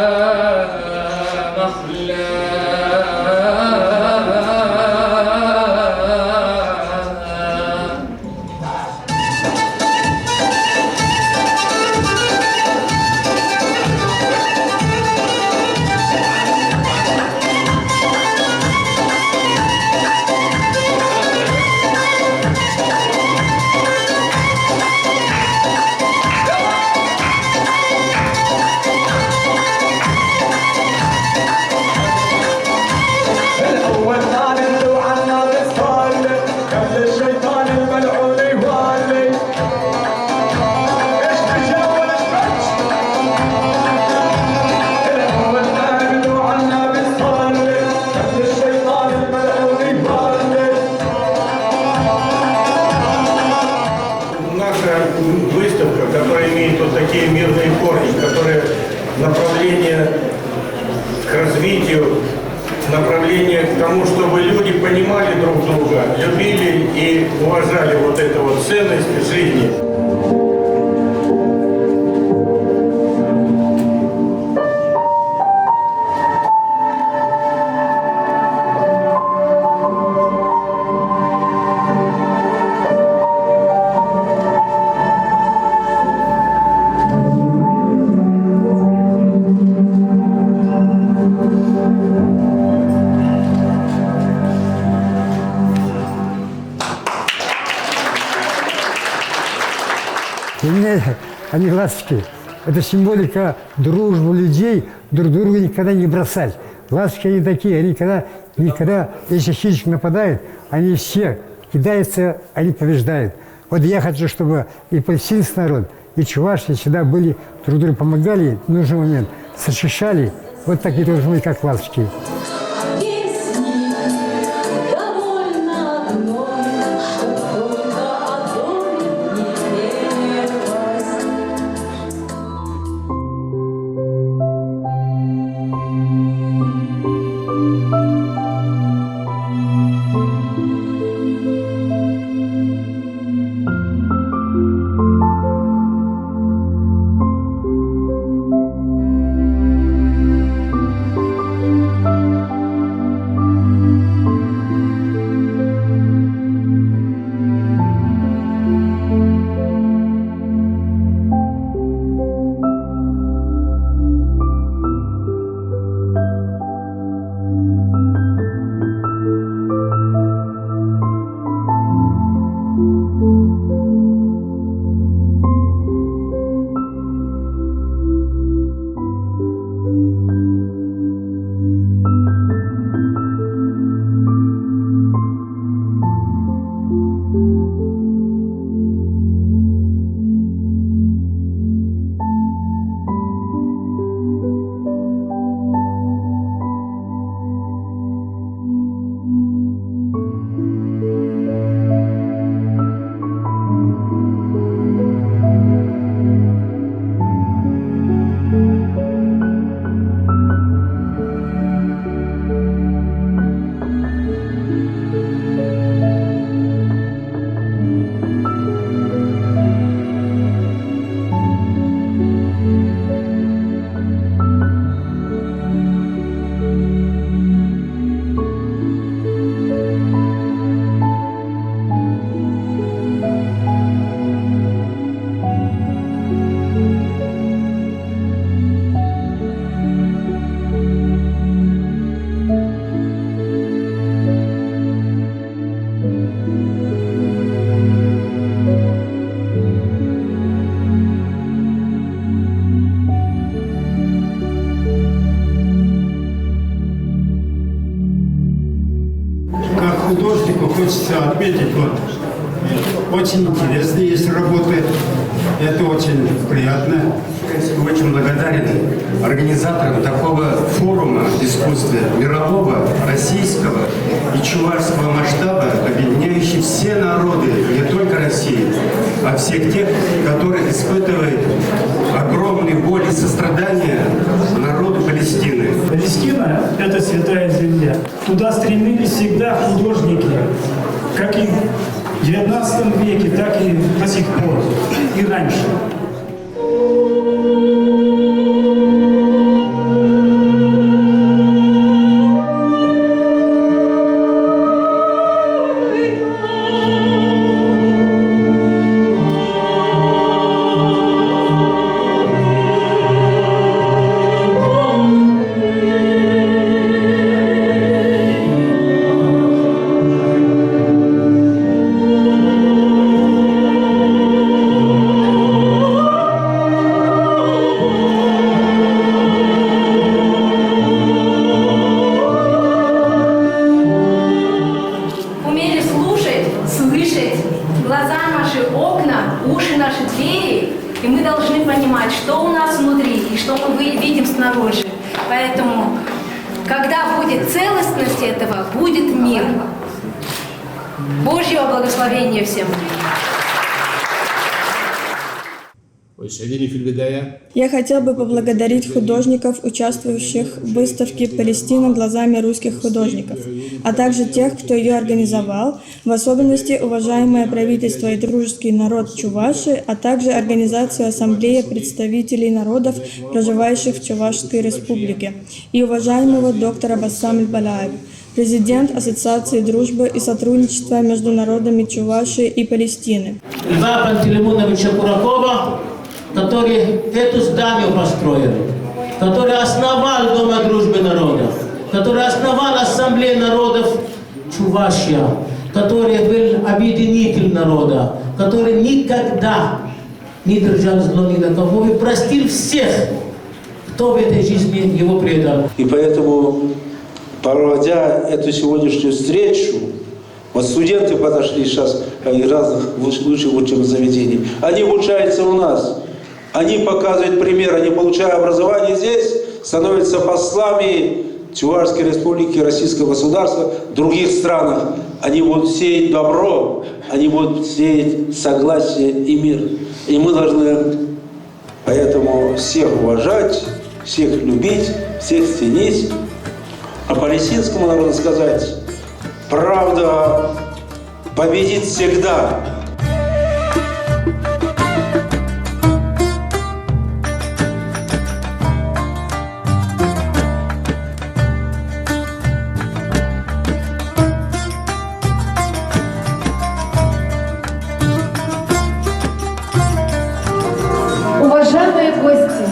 Выставка, которая имеет вот такие мирные корни, которые направление к развитию, направление к тому, чтобы люди понимали друг друга, любили и уважали вот эту вот ценность жизни. Для меня они ласточки. Это символика дружбы людей, друг друга никогда не бросать. Ласточки они такие, они никогда, если хищник нападает, они все кидаются, они побеждают. Вот я хочу, чтобы и палестинский народ, и чуваши всегда были, друг другу помогали в нужный момент, защищали. Вот такие должны быть, как ласточки. художнику хочется отметить, вот, очень интересные есть работы, это очень приятно. Очень благодарен организаторам такого форума искусства мирового, российского и чувашского масштаба, объединяющий все народы, не только России, а всех тех, которые испытывают огромные боли и сострадания народу Палестины. Палестина – это святая земля. Туда стремились всегда художники, как и в XIX веке, так и до сих пор, и раньше. Поэтому, когда будет целостность этого, будет мир. Божьего благословения всем. Я хотел бы поблагодарить художников, участвующих в выставке «Палестина глазами русских художников», а также тех, кто ее организовал, в особенности уважаемое правительство и дружеский народ Чувашии, а также организацию Ассамблеи представителей народов, проживающих в Чувашской республике, и уважаемого доктора Бассам Аль-Балаев, президент Ассоциации дружбы и сотрудничества между народами Чувашии и Палестины. Льва Пантелеймоновича Куракова, который эту здание построил, который основал Дом дружбы народов, который основал Ассамблею народов Чувашия, который был объединитель народа, который никогда не держал зло ни на кого и простил всех, кто в этой жизни его предал. И поэтому, проводя эту сегодняшнюю встречу, вот студенты подошли сейчас из разных высших учебных заведений, они обучаются у нас. Они показывают пример, они получают образование здесь, становятся послами Чувашской республики, Российского государства в других странах. Они будут сеять добро, они будут сеять согласие и мир. И мы должны поэтому всех уважать, всех любить, всех ценить. А палестинскому народу сказать, правда победит всегда. Уважаемые гости,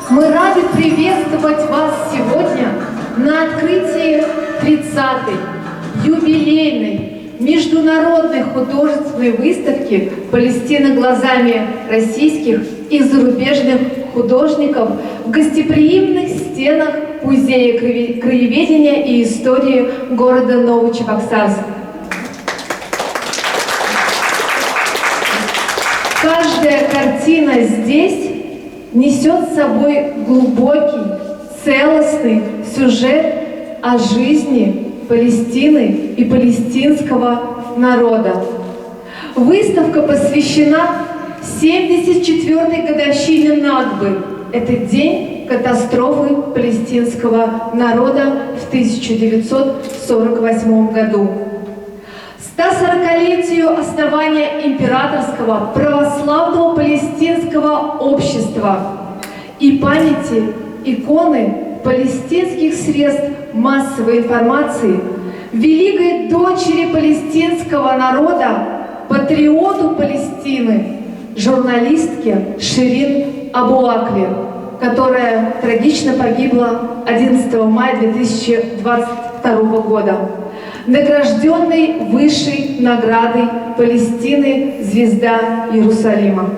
мы рады приветствовать вас сегодня на открытии 30-й юбилейной международной художественной выставки «Палестина глазами российских и зарубежных художников» в гостеприимных стенах Музея краеведения и истории города Новочебоксарск. Каждая картина здесь несет с собой глубокий, целостный сюжет о жизни Палестины и палестинского народа. Выставка посвящена 74-й годовщине Накбы. Это день катастрофы палестинского народа в 1948 году. 140-летию основания Императорского православного палестинского общества и памяти иконы палестинских средств массовой информации, великой дочери палестинского народа, патриоту Палестины, журналистке Ширин Абу Акле, которая трагично погибла 11 мая 2022 года, награжденной высшей наградой Палестины «Звезда Иерусалима».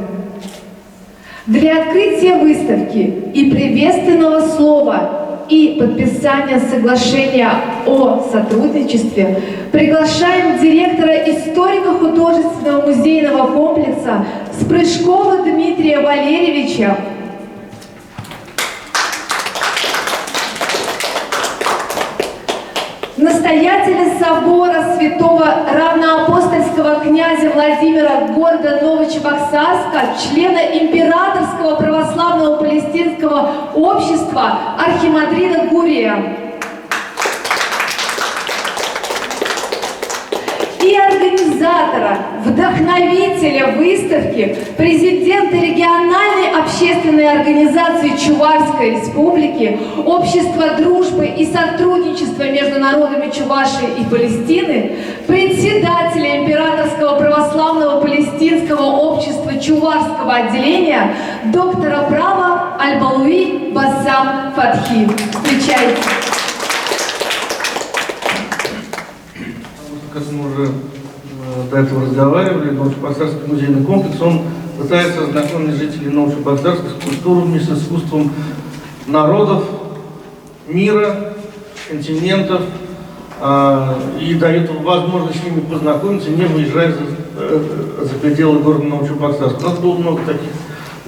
Для открытия выставки и приветственного слова и подписания соглашения о сотрудничестве приглашаем директора историко-художественного музейного комплекса Спрыжкова Дмитрия Валерьевича, настоятеля собора святого равноапостольского князя Владимира города Новочебоксарска, члена Императорского православного палестинского общества архимандрита Гурия и организатора, вдохновителя выставки, президента региональной общественной организации Чувашской Республики, Общества дружбы и сотрудничества между народами Чувашии и Палестины, председателя Императорского православного палестинского общества Чувашского отделения, доктора права Аль-Балуи Басам Фатхи. Встречайте. Как мы уже до этого разговаривали, Новочебоксарский музейный комплекс, он пытается ознакомить жителей Новочебоксарска с культурами, с искусством народов мира, континентов, и дает возможность с ними познакомиться, не выезжая за пределы города Новочебоксарска. У нас было много таких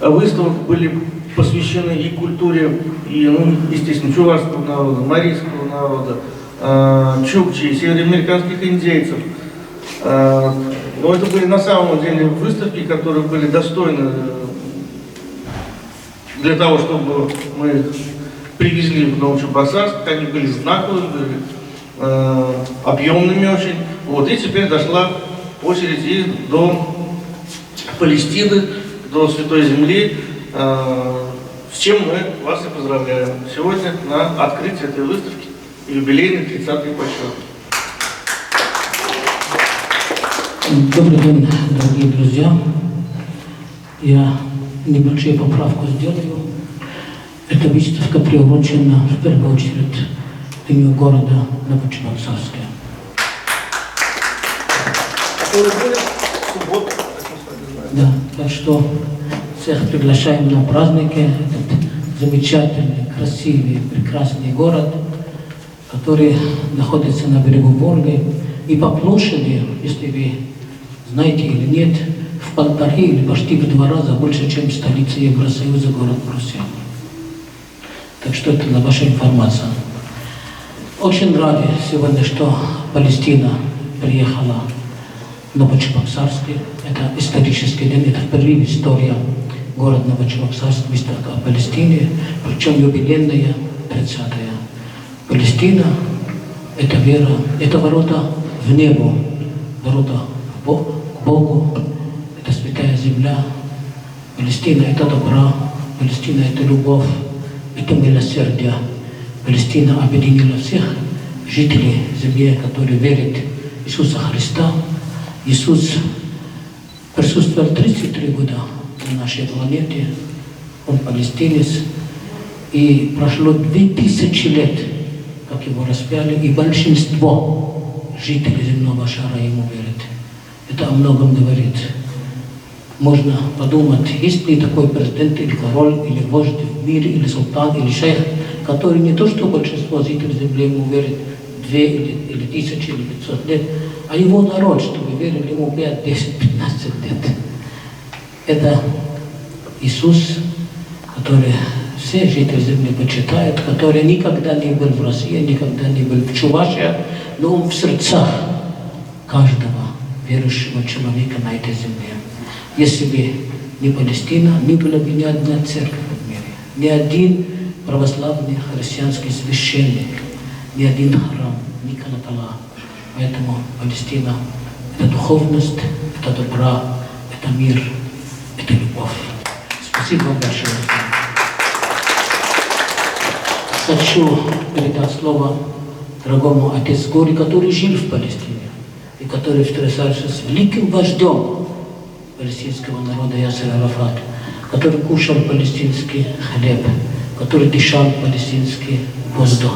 выставок, были посвящены и культуре, и, естественно, чувашского народа, марийского народа, чукчи, североамериканских индейцев. Но это были на самом деле выставки, которые были достойны для того, чтобы мы их привезли в Новочебоксарск. Они были знаковыми, были объемными очень. Вот. И теперь дошла очередь и до Палестины, до Святой Земли, с чем мы вас и поздравляем сегодня на открытии этой выставки. Юбилейный 30-й по счету. Добрый день, дорогие друзья. Я небольшую поправку сделаю. Эта выставка приурочена в первую очередь к Дню города Новочебоксарска. Да, так что всех приглашаем на праздники. Этот замечательный, красивый, прекрасный город, который находится на берегу Волги. И по площади, если вы знаете или нет, в 1,5 или почти в 2 раза больше, чем столица Евросоюза, город Брюссель. Так что это на ваша информация. Очень рады сегодня, что Палестина приехала в Новочебоксарск. Это исторический день, это впервые история города Новочебоксарск, выставка о Палестине, причем юбилейная, 30-я. Палестина – это вера, это ворота в небо, ворота к Богу, это святая земля. Палестина – это добро, Палестина – это любовь, это милосердие. Палестина объединила всех жителей земли, которые верят в Иисуса Христа. Иисус присутствовал 33 года на нашей планете, он палестинец, и прошло 2000 лет, как его распяли, и большинство жителей земного шара ему верят. Это о многом говорит. Можно подумать, есть ли такой президент, или король, или вождь в мире, или султан, или шейх, который не то, что большинство жителей земли ему верит 2 или 1000 или 500 лет, а его народ, чтобы верили ему 5, 10, 15 лет. Это Иисус, который все жители земли почитают, который никогда не был в России, никогда не был в Чувашии, но он в сердцах каждого верующего человека на этой земле. Если бы не Палестина, не было бы ни одна церковь в мире, ни один православный христианский священник, ни один храм, ни колокола. Поэтому Палестина – это духовность, это добро, это мир, это любовь. Спасибо вам большое. Хочу передать слово дорогому отец Гори, который жил в Палестине и который встречался с великим вождем палестинского народа Ясер Арафат, который кушал палестинский хлеб, который дышал палестинский воздух.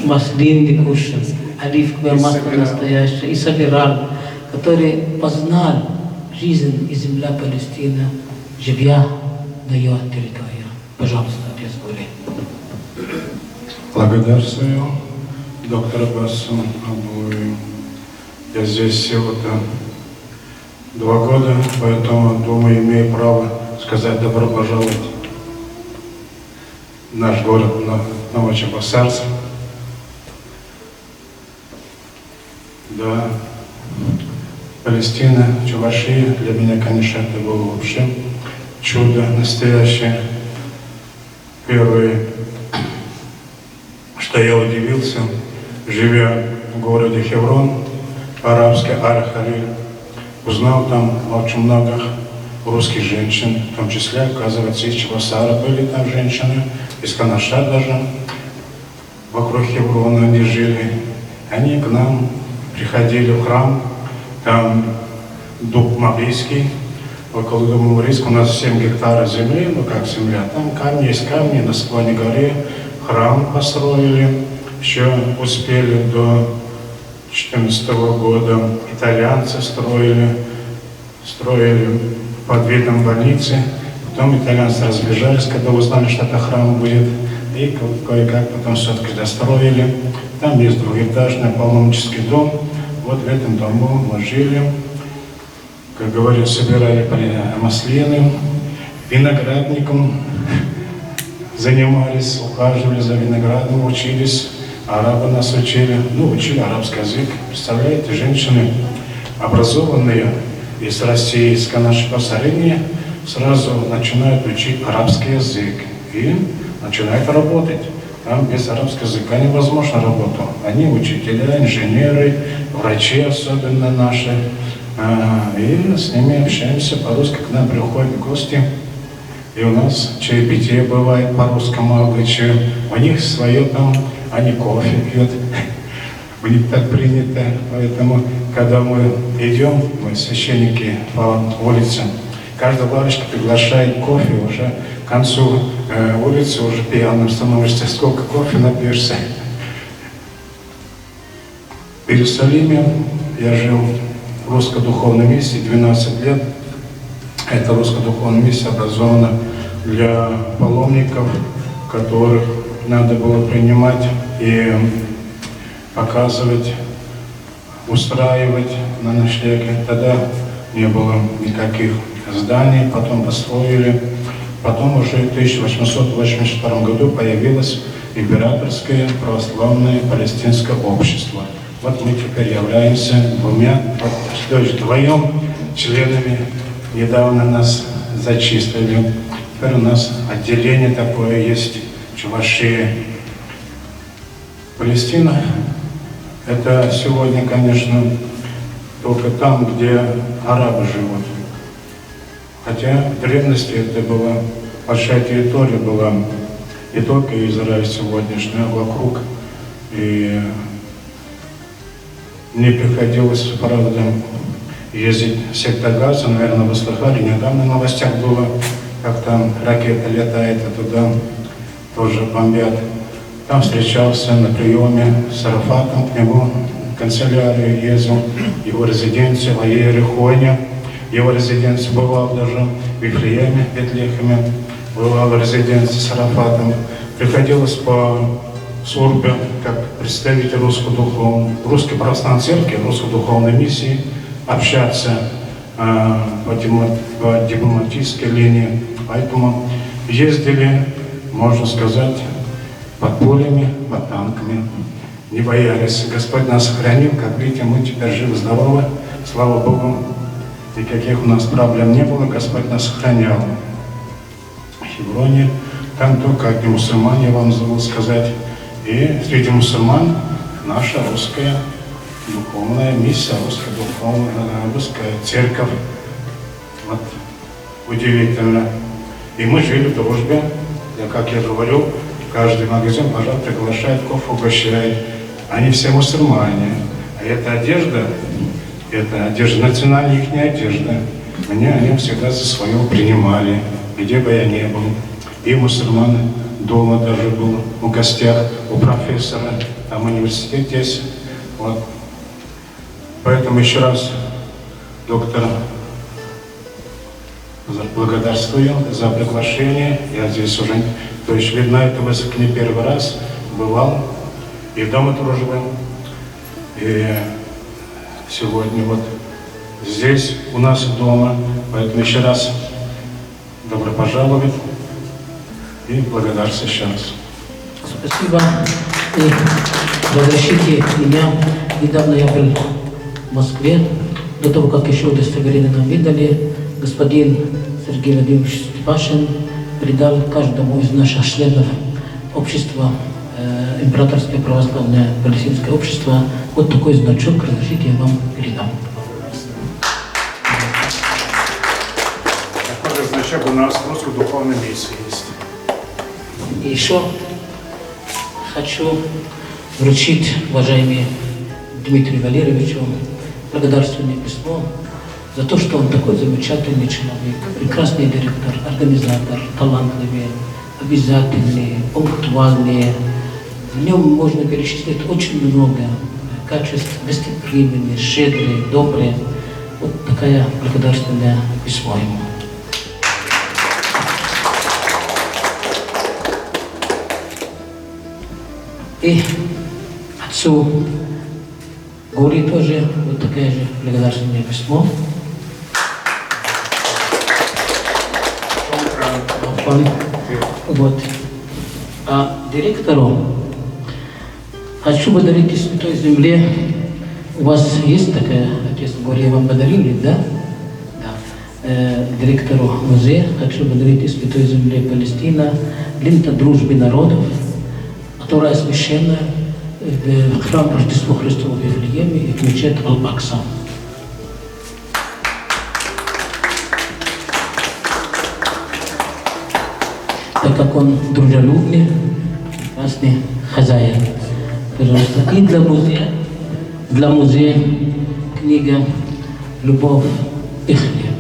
Маслины кушал, оливковое масло настоящее, и собирал, который познал жизнь и земля Палестины, живя на ее территории. Пожалуйста, отец Гори. Благодарствую доктора Басу Абуеву. Я здесь всего-то 2 года, поэтому, думаю, имею право сказать добро пожаловать в наш город Новочебоксарск. Да, Палестина, Чувашия, для меня, конечно, это было вообще чудо настоящее. Первое, что я удивился, живя в городе Хеврон, по-арабски Аль-Халиль, узнал там очень много русских женщин, в том числе, оказывается, из Чебоксара были там женщины, из Канаша даже, вокруг Хеврона они жили. Они к нам приходили в храм, там дуб Маврийский, около дома Маврийского у нас 7 гектаров земли, ну как земля, там камни есть камни, на склоне горы, храм построили, еще успели до 2014 года, итальянцы строили под видом больницы, потом итальянцы разбежались, когда узнали, что это храм будет, и кое-как потом все-таки достроили. Там есть двухэтажный паломнический дом, вот в этом дому мы жили, как говорят, собирали маслины, виноградником занимались, ухаживали за виноградом, учились, арабы нас учили, учили арабский язык. Представляете, женщины образованные из России, из Канаши-Посарыни, сразу начинают учить арабский язык и начинают работать. Там без арабского языка невозможно работать. Они учителя, инженеры, врачи, особенно наши. И с ними общаемся по-русски, к нам приходят гости. И у нас чаепитие бывает по-русскому обычаю. У них свое там, они кофе пьют. У них так принято. Поэтому, когда мы идем, мы священники по улице, каждая лавочка приглашает кофе, уже к концу улицы уже пьяным становишься, сколько кофе напьешься. В Иерусалиме я жил в русско-духовном миссии 12 лет. Эта русско-духовная миссия образована для паломников, которых надо было принимать и показывать, устраивать на ночлеге. Тогда не было никаких зданий, потом построили. Потом уже в 1882 году появилось императорское православное палестинское общество. Вот мы теперь являемся вдвоем членами. Недавно нас зачислили. Теперь у нас отделение такое есть, Чувашия. Палестина – это сегодня, конечно, только там, где арабы живут. Хотя в древности это была большая территория, была не только Израиль сегодняшний, а вокруг. И мне приходилось, правда, ездить в сектор Газа, наверное, вы слыхали, недавно в новостях было, как там ракета летает, а туда тоже бомбят. Там встречался на приеме с Арафатом, к нему в канцелярию ездил, его резиденция в Иерихоне, его резиденция бывал даже в Вифлееме, в Бетлехеме, бывал в резиденции с Арафатом. Приходилось по службе как представитель Русской православной церкви, Русской духовной миссии общаться по дипломатической линии. Поэтому ездили, можно сказать, под пулями, под танками, не боялись. Господь нас сохранил, как видите, мы теперь живы-здоровы, слава Богу, никаких у нас проблем не было, Господь нас сохранял. В Хевроне, там только одни мусульмане, я вам забыл сказать, и среди мусульман наша русская духовная миссия, русская церковь. Вот, удивительно. И мы жили в дружбе, как я говорю, каждый магазин, пожалуйста, приглашает, кофе угощает. Они все мусульмане. А эта одежда, национальная их одежда. Меня они всегда за свое принимали, где бы я ни был. И мусульманы дома даже был, в гостях у профессора, там университет есть. Вот. Поэтому еще раз доктора благодарствую за приглашение. Я здесь уже, то есть, видно, это не первый раз. бывал, и дома тоже был. И сегодня вот здесь у нас дома. Поэтому еще раз добро пожаловать и благодарность еще раз. Спасибо. И разрешите меня. Недавно я был в Москве. До того, как еще удостоверение нам выдали, господин Сергей Владимирович Степашин передал каждому из наших членов общества, Императорское православное палестинское общество, вот такой значок. Разрешите, я вам передам. Такой же значок у нас в русской духовной миссии есть. И еще хочу вручить, уважаемый Дмитрию Валерьевичу, благодарственное письмо за то, что он такой замечательный человек, прекрасный директор, организатор, талантливый, обязательный, пунктуальный. В нем можно перечислить очень много качеств, гостеприимный, щедрый, добрый. Вот такое благодарственное письмо ему. И отцу Гури тоже вот такое же благодарственное письмо. Вот. А директору хочу подарить из Святой Земле. У вас есть такая, отец Гури, вам подарили, да? Да. Директору музея хочу подарить из Святой Земли Палестина лента дружбы народов, которая освящена в храм Рождества Христова в Вифлееме и в мечеть Ал-Акса. Так как он дружелюбный, прекрасный хозяин. Пожалуйста. И для музея книга «Любовь и хлеб».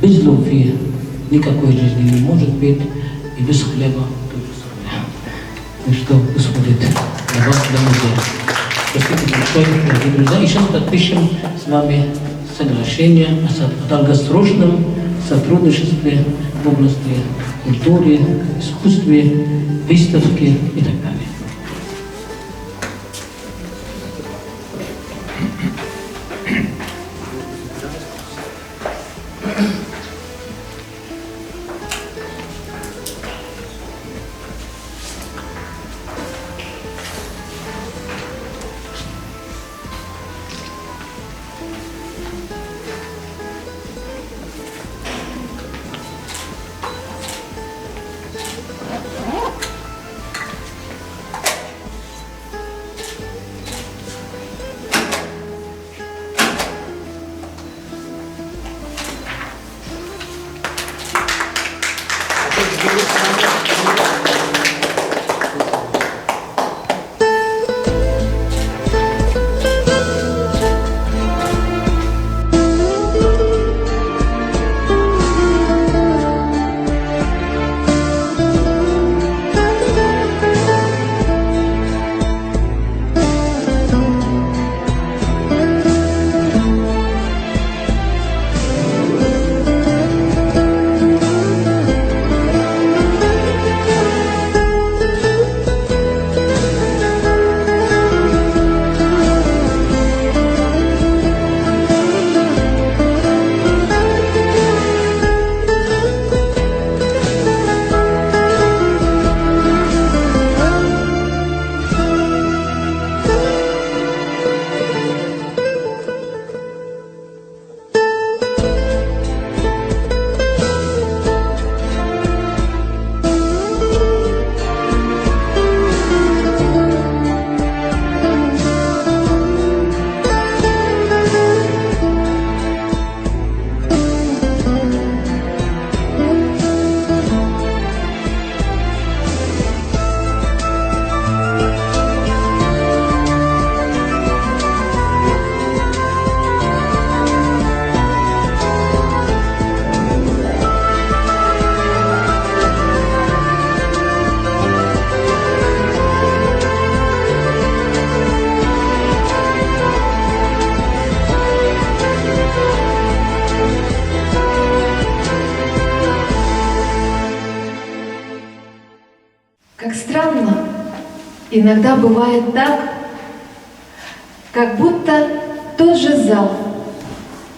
Без любви никакой жизни не может быть, и без хлеба тоже самое. И что исходит для вас, для музея. Спасибо большое, дорогие друзья. И сейчас подпишем с вами соглашение о долгосрочном сотрудничестве в области культуры, искусстве, выставки и так далее. Иногда бывает так, как будто тот же зал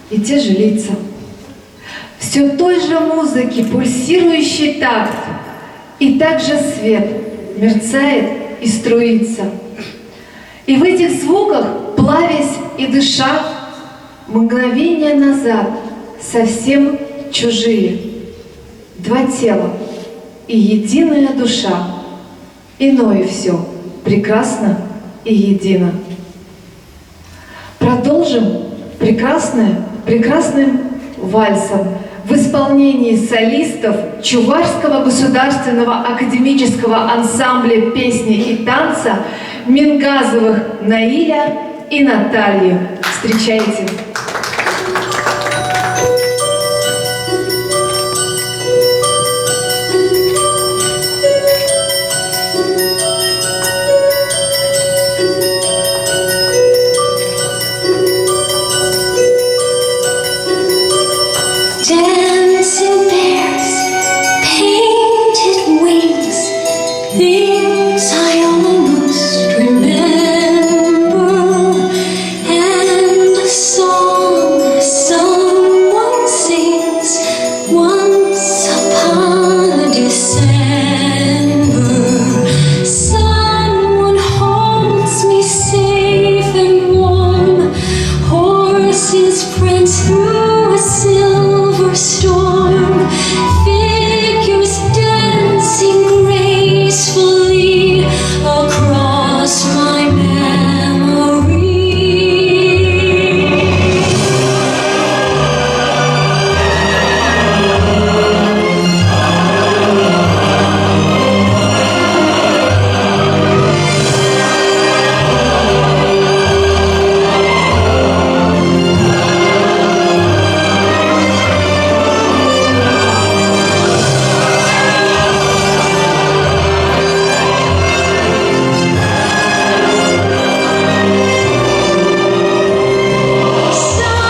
и те же лица. Все той же музыки, пульсирующий такт, и также свет мерцает и струится. И в этих звуках, плавясь и дыша, мгновение назад совсем чужие. Два тела и единая душа, иное все прекрасно и едино. Продолжим прекрасным вальсом в исполнении солистов Чувашского государственного академического ансамбля песни и танца Мингазовых Наиля и Натальи. Встречайте! Dancing bears, painted wings, things I almost remember, and a song someone sings once upon a December. Someone holds me safe and warm, horses prance through a silver storm, figures dancing gracefully across my memory.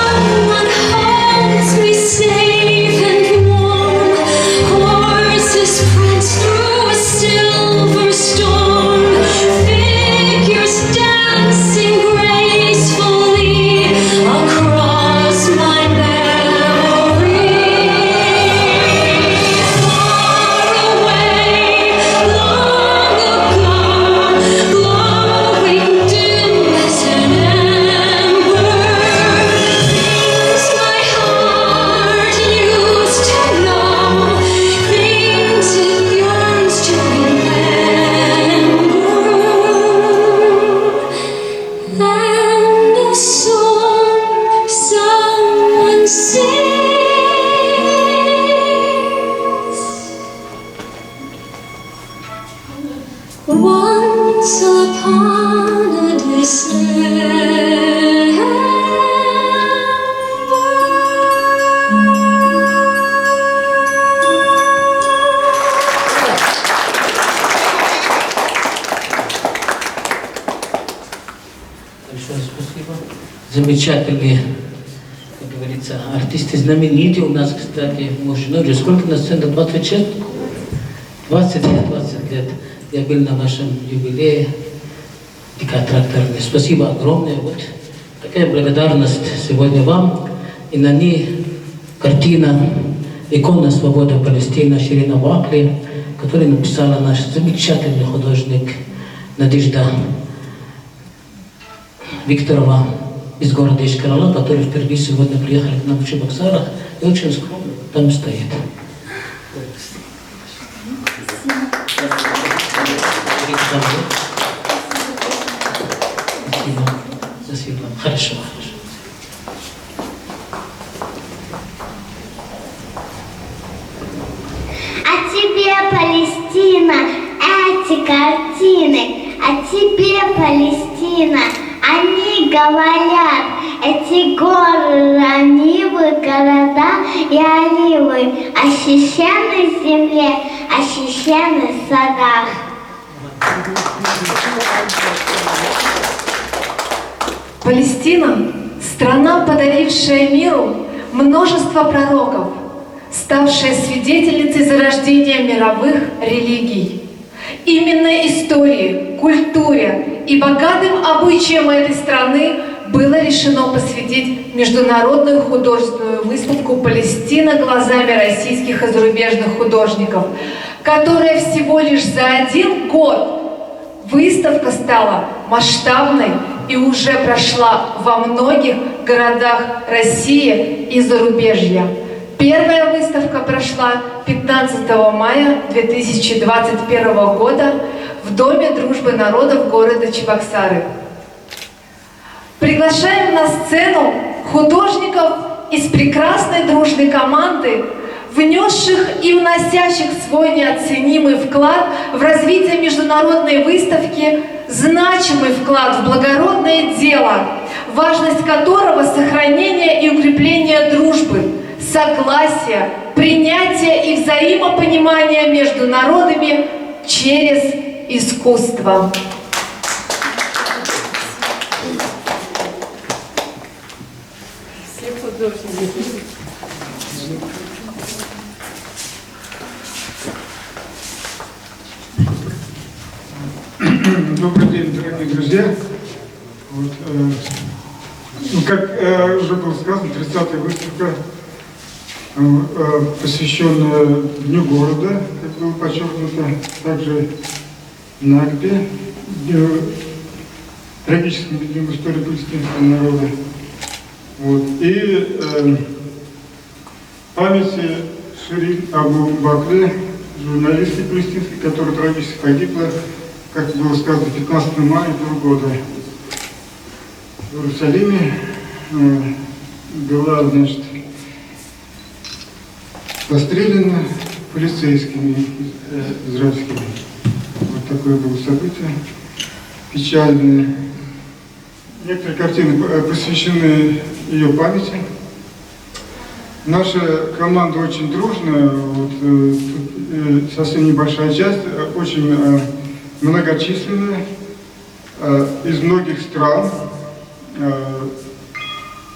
Someone holds me safe and warm, horses prance through a silver storm, figures dancing gracefully across my memory. Far away, long ago, glowing dim as an ember, things my heart used to know, things it yearns to remember, and a song someone sings once upon a December. Большое спасибо. Замечательные, как говорится, артисты знаменитые у нас, кстати, мужчина. Уже сколько на сцене? 26? 20 лет. Я был на вашем юбилее. Тракторный. Спасибо огромное. Вот такая благодарность сегодня вам. И на ней картина «Икона свободы Палестины» Ширина Вакли, которую написала наш замечательный художник Надежда Викторова из города Ишкарала, который впервые сегодня приехали к нам в Чебоксарах и очень скромно там стоит. Спасибо. Хорошо. А тебе, Палестина, эти картины, а тебе, Палестина, они говорят, эти горы, ранивы, города и оливы, о священной земле, о священных садах. Палестина – страна, подарившая миру множество пророков, ставшая свидетельницей зарождения мировых религий. именно истории, культуре и богатым обычаям этой страны было решено посвятить международную художественную выставку «Палестина глазами российских и зарубежных художников», которая всего лишь за 1 год выставка стала масштабной и уже прошла во многих городах России и зарубежья. Первая выставка прошла 15 мая 2021 года в Доме дружбы народов города Чебоксары. Приглашаем на сцену художников из прекрасной дружной команды, внесших и вносящих свой неоценимый вклад в развитие международной выставки, значимый вклад в благородное дело, важность которого сохранение и укрепление дружбы, согласия, принятия и взаимопонимания между народами через искусство. Добрый день, дорогие друзья. Вот, как уже было сказано, 30-я выставка, посвященная Дню города, как было подчеркнуто, также Накбе, трагическому дню в истории палестинского народа. Вот, и памяти Ширин Абу Бакле, журналистки палестинской, которая трагически погибла, как было сказано, 15 мая этого года в Иерусалиме, была, значит, застрелена полицейскими израильскими. Вот такое было событие печальное. Некоторые картины посвящены ее памяти. Наша команда очень дружная, вот, тут, совсем небольшая часть, очень многочисленная, из многих стран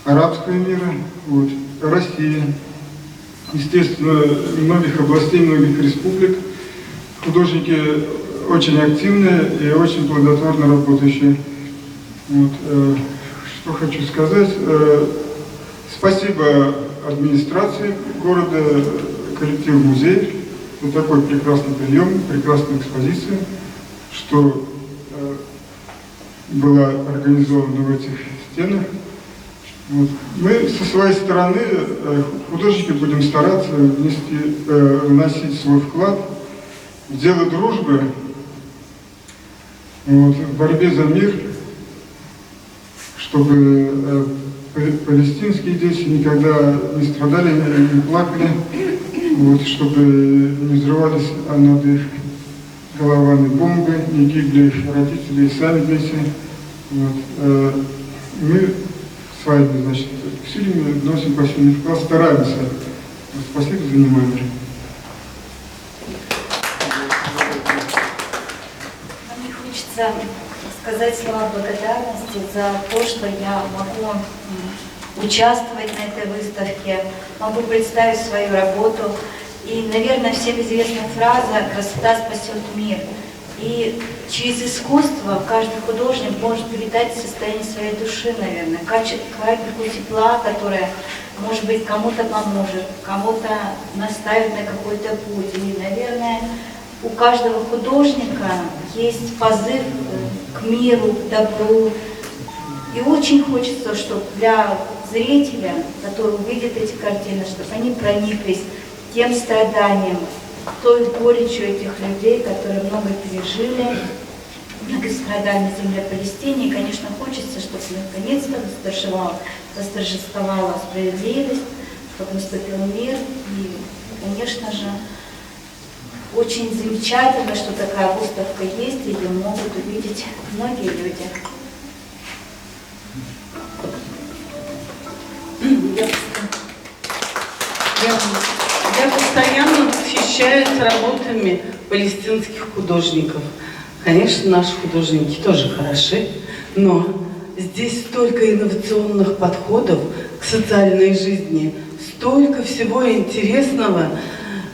арабского мира, вот, Россия, естественно, многих областей, многих республик. Художники очень активные и очень плодотворно работающие. Вот, что хочу сказать. Спасибо администрации города, коллективу музея за такой прекрасный прием, прекрасную экспозицию, что была организована в этих стенах. Вот. Мы со своей стороны, художники, будем стараться вносить свой вклад в дело дружбы, вот, в борьбе за мир, чтобы палестинские дети никогда не страдали, не плакали, вот, чтобы не взрывались над их головами бомбы, не гибли их родители и сами дети. Вот. Мы с вами, значит, усилиями носим посильный вклад, стараемся. Вот, спасибо за внимание. Мне хочется сказать слова благодарности за то, что я могу участвовать на этой выставке, могу представить свою работу. И, наверное, всем известна фраза «красота спасет мир». И через искусство каждый художник может передать состояние своей души, наверное, капельку тепла, которая, может быть, кому-то поможет, кому-то наставит на какой-то путь. И, наверное, у каждого художника есть позыв к миру, к добру. И очень хочется, чтобы для зрителя, который увидит эти картины, чтобы они прониклись тем страданием, той горечью этих людей, которые много пережили, многострадали на земле Палестине. И, конечно, хочется, чтобы наконец-то восторжествовала справедливость, чтобы наступил мир. И, конечно же, очень замечательно, что такая выставка есть, и ее могут увидеть многие люди. Я постоянно восхищаюсь работами палестинских художников. Конечно, наши художники тоже хороши, но здесь столько инновационных подходов к социальной жизни, столько всего интересного,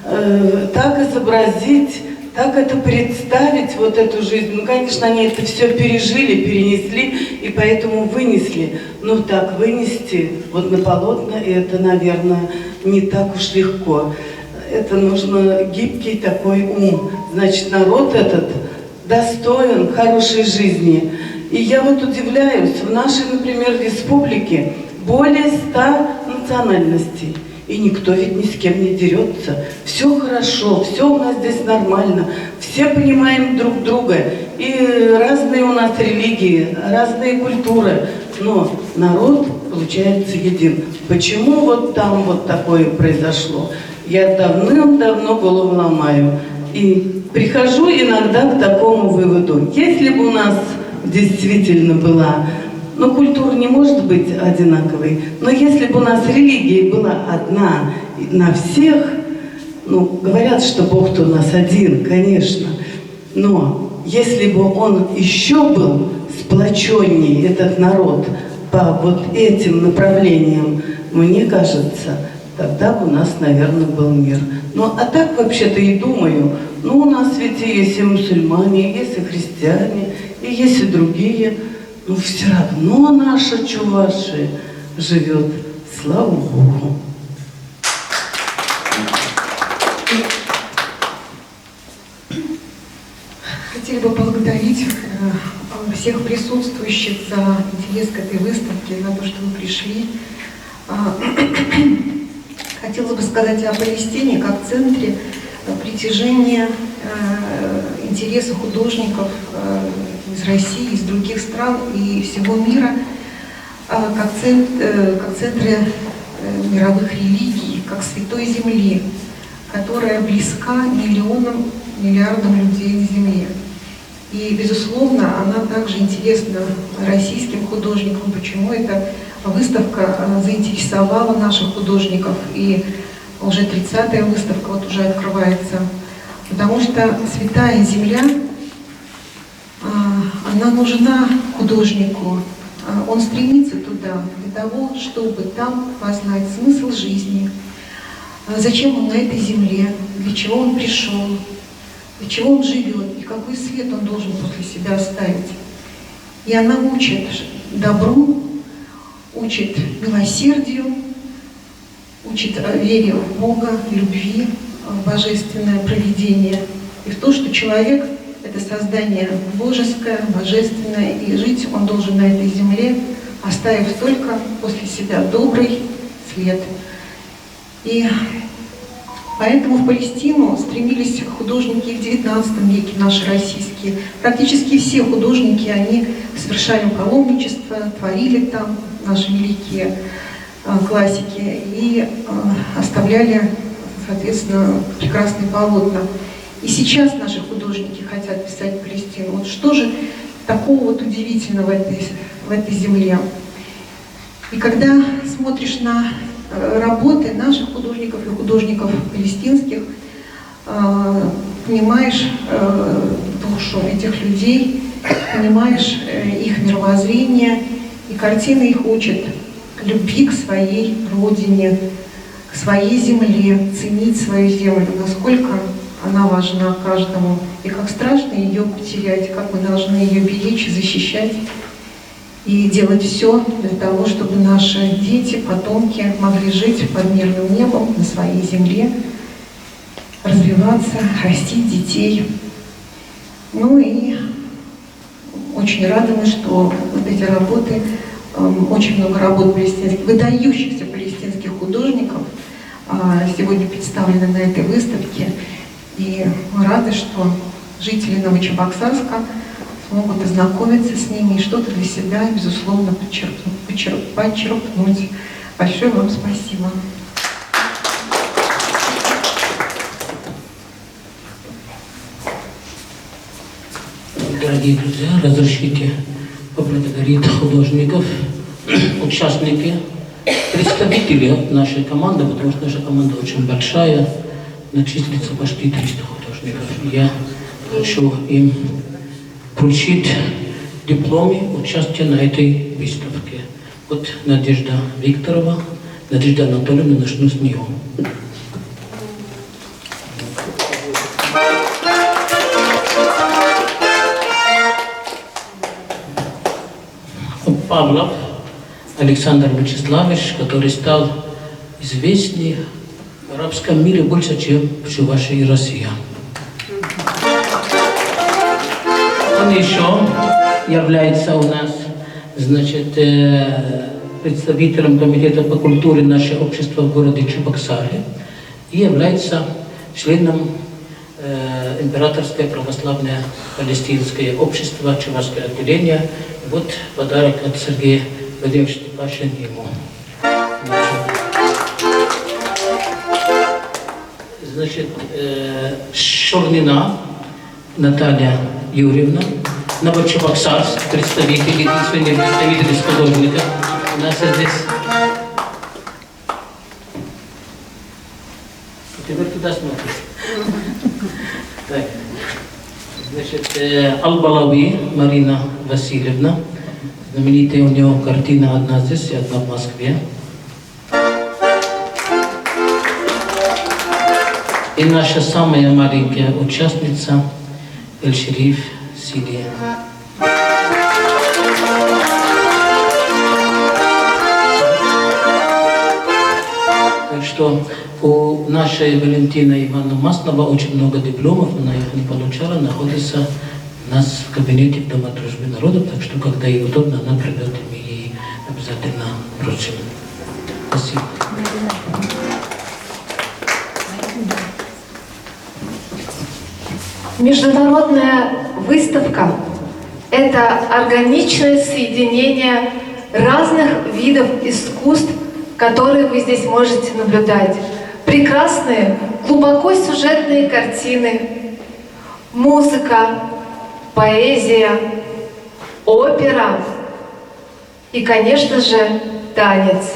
так изобразить, так это представить, вот эту жизнь. Ну, конечно, они это все пережили, перенесли, и поэтому вынесли. Но так вынести вот на полотна, это, наверное, не так уж легко. Это нужно гибкий такой ум. Значит, народ этот достоин хорошей жизни. И я вот удивляюсь, в нашей, например, республике более 100 национальностей. И никто ведь ни с кем не дерется. Все хорошо, все у нас здесь нормально. Все понимаем друг друга. И разные у нас религии, разные культуры. Но народ, получается, един. Почему вот там вот такое произошло? Я давным-давно голову ломаю. И прихожу иногда к такому выводу. Если бы у нас действительно была... Но культура не может быть одинаковой. Но если бы у нас религия была одна на всех, ну, говорят, что Бог-то у нас один, конечно. Но если бы он еще был сплоченнее, этот народ, по вот этим направлениям, мне кажется, тогда бы у нас, наверное, был мир. Ну, а так вообще-то и думаю, ну, у нас ведь и есть и мусульмане, и есть и христиане, и есть и другие. Но все равно наша Чувашия живет, слава Богу. Хотели бы поблагодарить всех присутствующих за интерес к этой выставке, за то, что вы пришли. Хотелось бы сказать о Палестине как центре притяжения интереса художников из России, из других стран и всего мира, как центре мировых религий, как святой земли, которая близка миллиардам людей на земле. И, безусловно, она также интересна российским художникам. Почему эта выставка заинтересовала наших художников, и уже 30-я выставка вот уже открывается. Потому что святая земля, она нужна художнику. Он стремится туда для того, чтобы там познать смысл жизни, зачем он на этой земле, для чего он пришел, для чего он живет и какой свет он должен после себя оставить. И она учит добру, учит милосердию, учит вере в Бога, любви, в божественное провидение и в то, что человек — это создание божеское, божественное, и жить он должен на этой земле, оставив только после себя добрый след. И поэтому в Палестину стремились художники в XIX веке, наши российские. Практически все художники, они совершали паломничество, творили там, наши великие классики, и оставляли, соответственно, прекрасные полотна. И сейчас наши художники хотят писать Палестину. Вот что же такого вот удивительного в этой земле? И когда смотришь на работы наших художников и художников палестинских, понимаешь душу этих людей, понимаешь их мировоззрение, и картины их учат любви к своей родине, к своей земле, ценить свою землю, насколько она важна каждому, и как страшно ее потерять, как мы должны ее беречь, защищать и делать все для того, чтобы наши дети, потомки могли жить под мирным небом на своей земле, развиваться, растить детей. Ну и очень рады мы, что вот эти работы, очень много работ палестинских, выдающихся палестинских художников сегодня представлены на этой выставке. И мы рады, что жители Новочебоксарска смогут ознакомиться с ними и что-то для себя, безусловно, подчеркнуть. Большое вам спасибо. Дорогие друзья, разрешите поблагодарить художников, участники, представители нашей команды, потому что наша команда очень большая, начислится почти 300 художников. Я хочу им вручить дипломы участия на этой выставке. Вот Надежда Викторова, Надежда Анатольевна, начну с нее. Павлов Александр Вячеславович, который стал известней в арабском мире больше, чем в Чувашии и России. Он еще является у нас, значит, представителем комитета по культуре нашего общества в городе Чебоксары и является членом Императорское православное палестинское общество, Чувашское отделение. Вот подарок от Сергея Владимировича Степашина ему. Значит, Шорнина Наталья Юрьевна, Новочебоксарск, представитель, единственный представитель из художника. У нас здесь. Теперь туда смотришь. Так. Значит, Албалави Марина Васильевна, знаменитая у него картина одна здесь и одна в Москве. И наша самая маленькая участница Эль-Шериф Сидия. Так что у нашей Валентины Ивановны Маслова очень много дипломов, она их не получала, находится у нас в кабинете в Дома дружбы народов, так что когда ей удобно, она придет, и мы ей обязательно вручим. Спасибо. Международная выставка – это органичное соединение разных видов искусств, которые вы здесь можете наблюдать. Прекрасные, глубоко сюжетные картины, музыка, поэзия, опера и, конечно же, танец.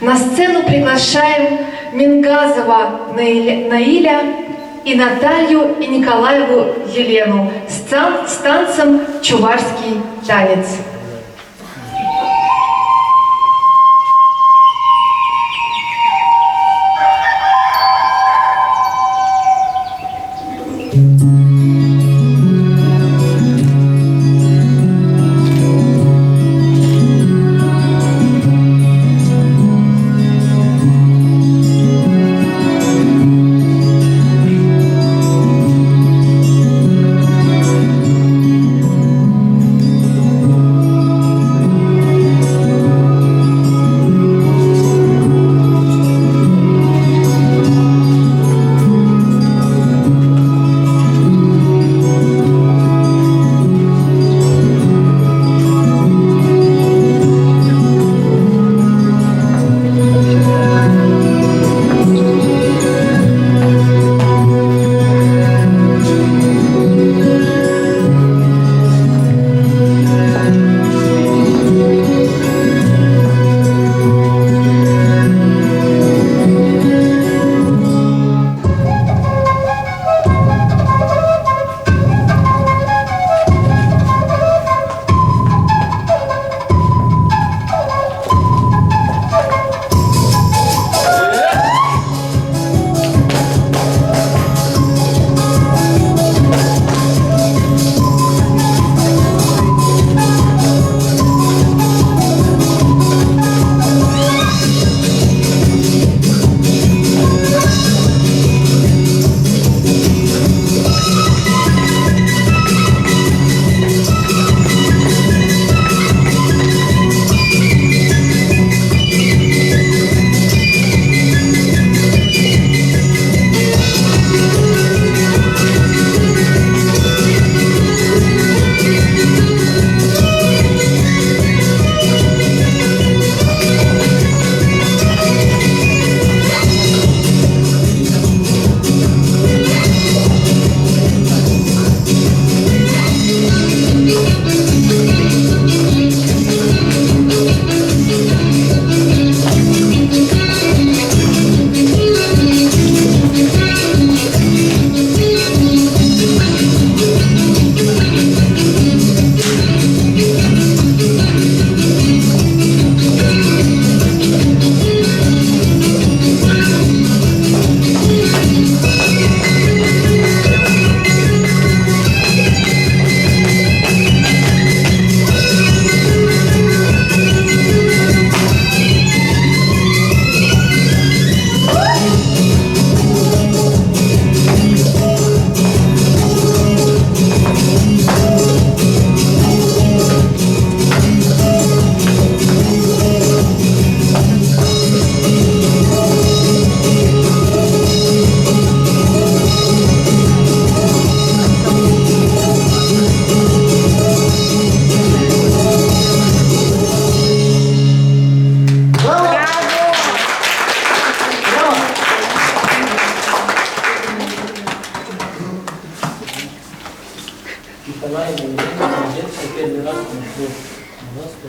На сцену приглашаем Мингазова Наиля и Наталью и Николаеву Елену с танцем «Чувашский танец».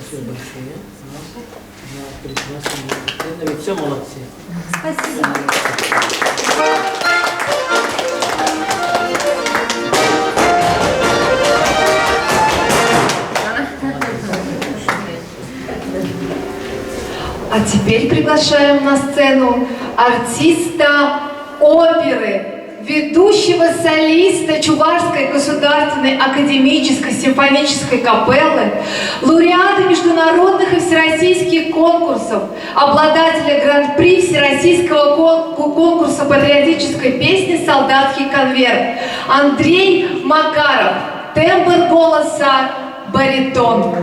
Спасибо большое. За прекрасную. Ведь все молодцы. Спасибо. А теперь приглашаем на сцену артиста оперы, ведущего солиста Чувашской государственной академической симфонической капеллы, лауреата международных и всероссийских конкурсов, обладателя гран-при Всероссийского конкурса патриотической песни «Солдатский конверт» Андрей Макаров, тембр голоса баритон.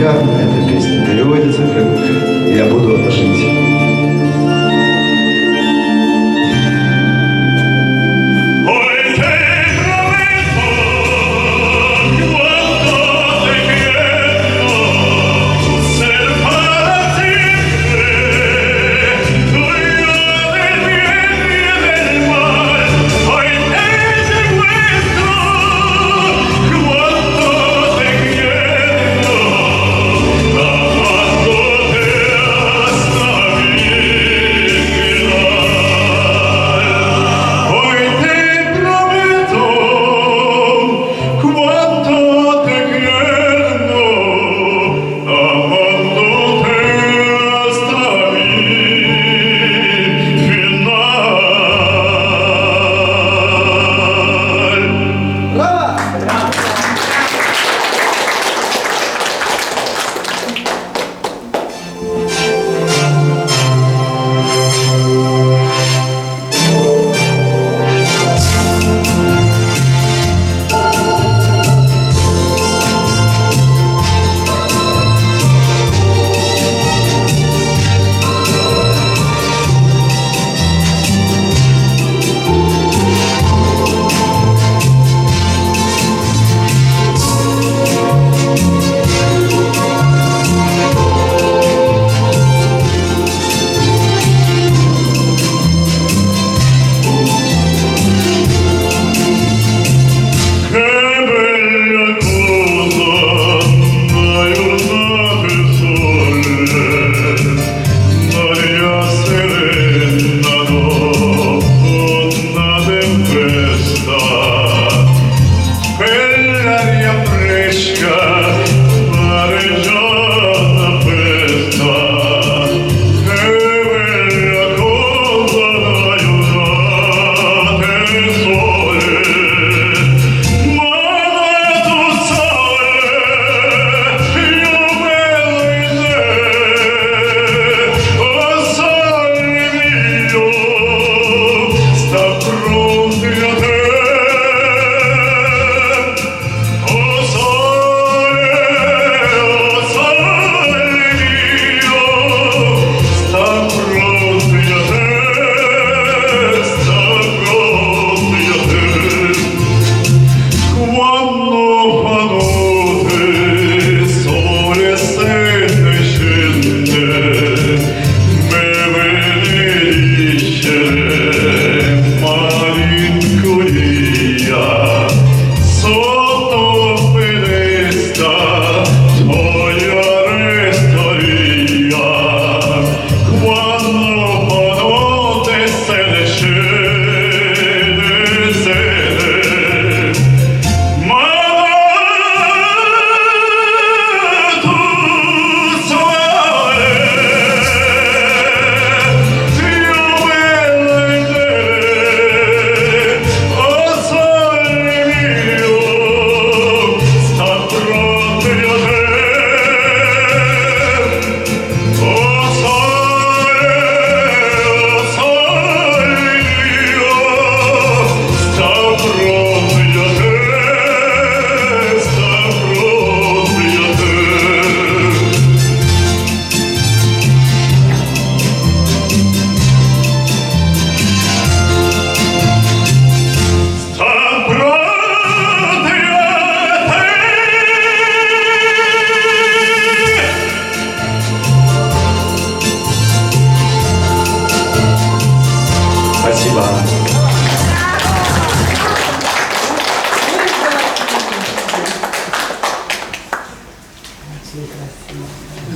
Эта песня переводится как «Я буду жить».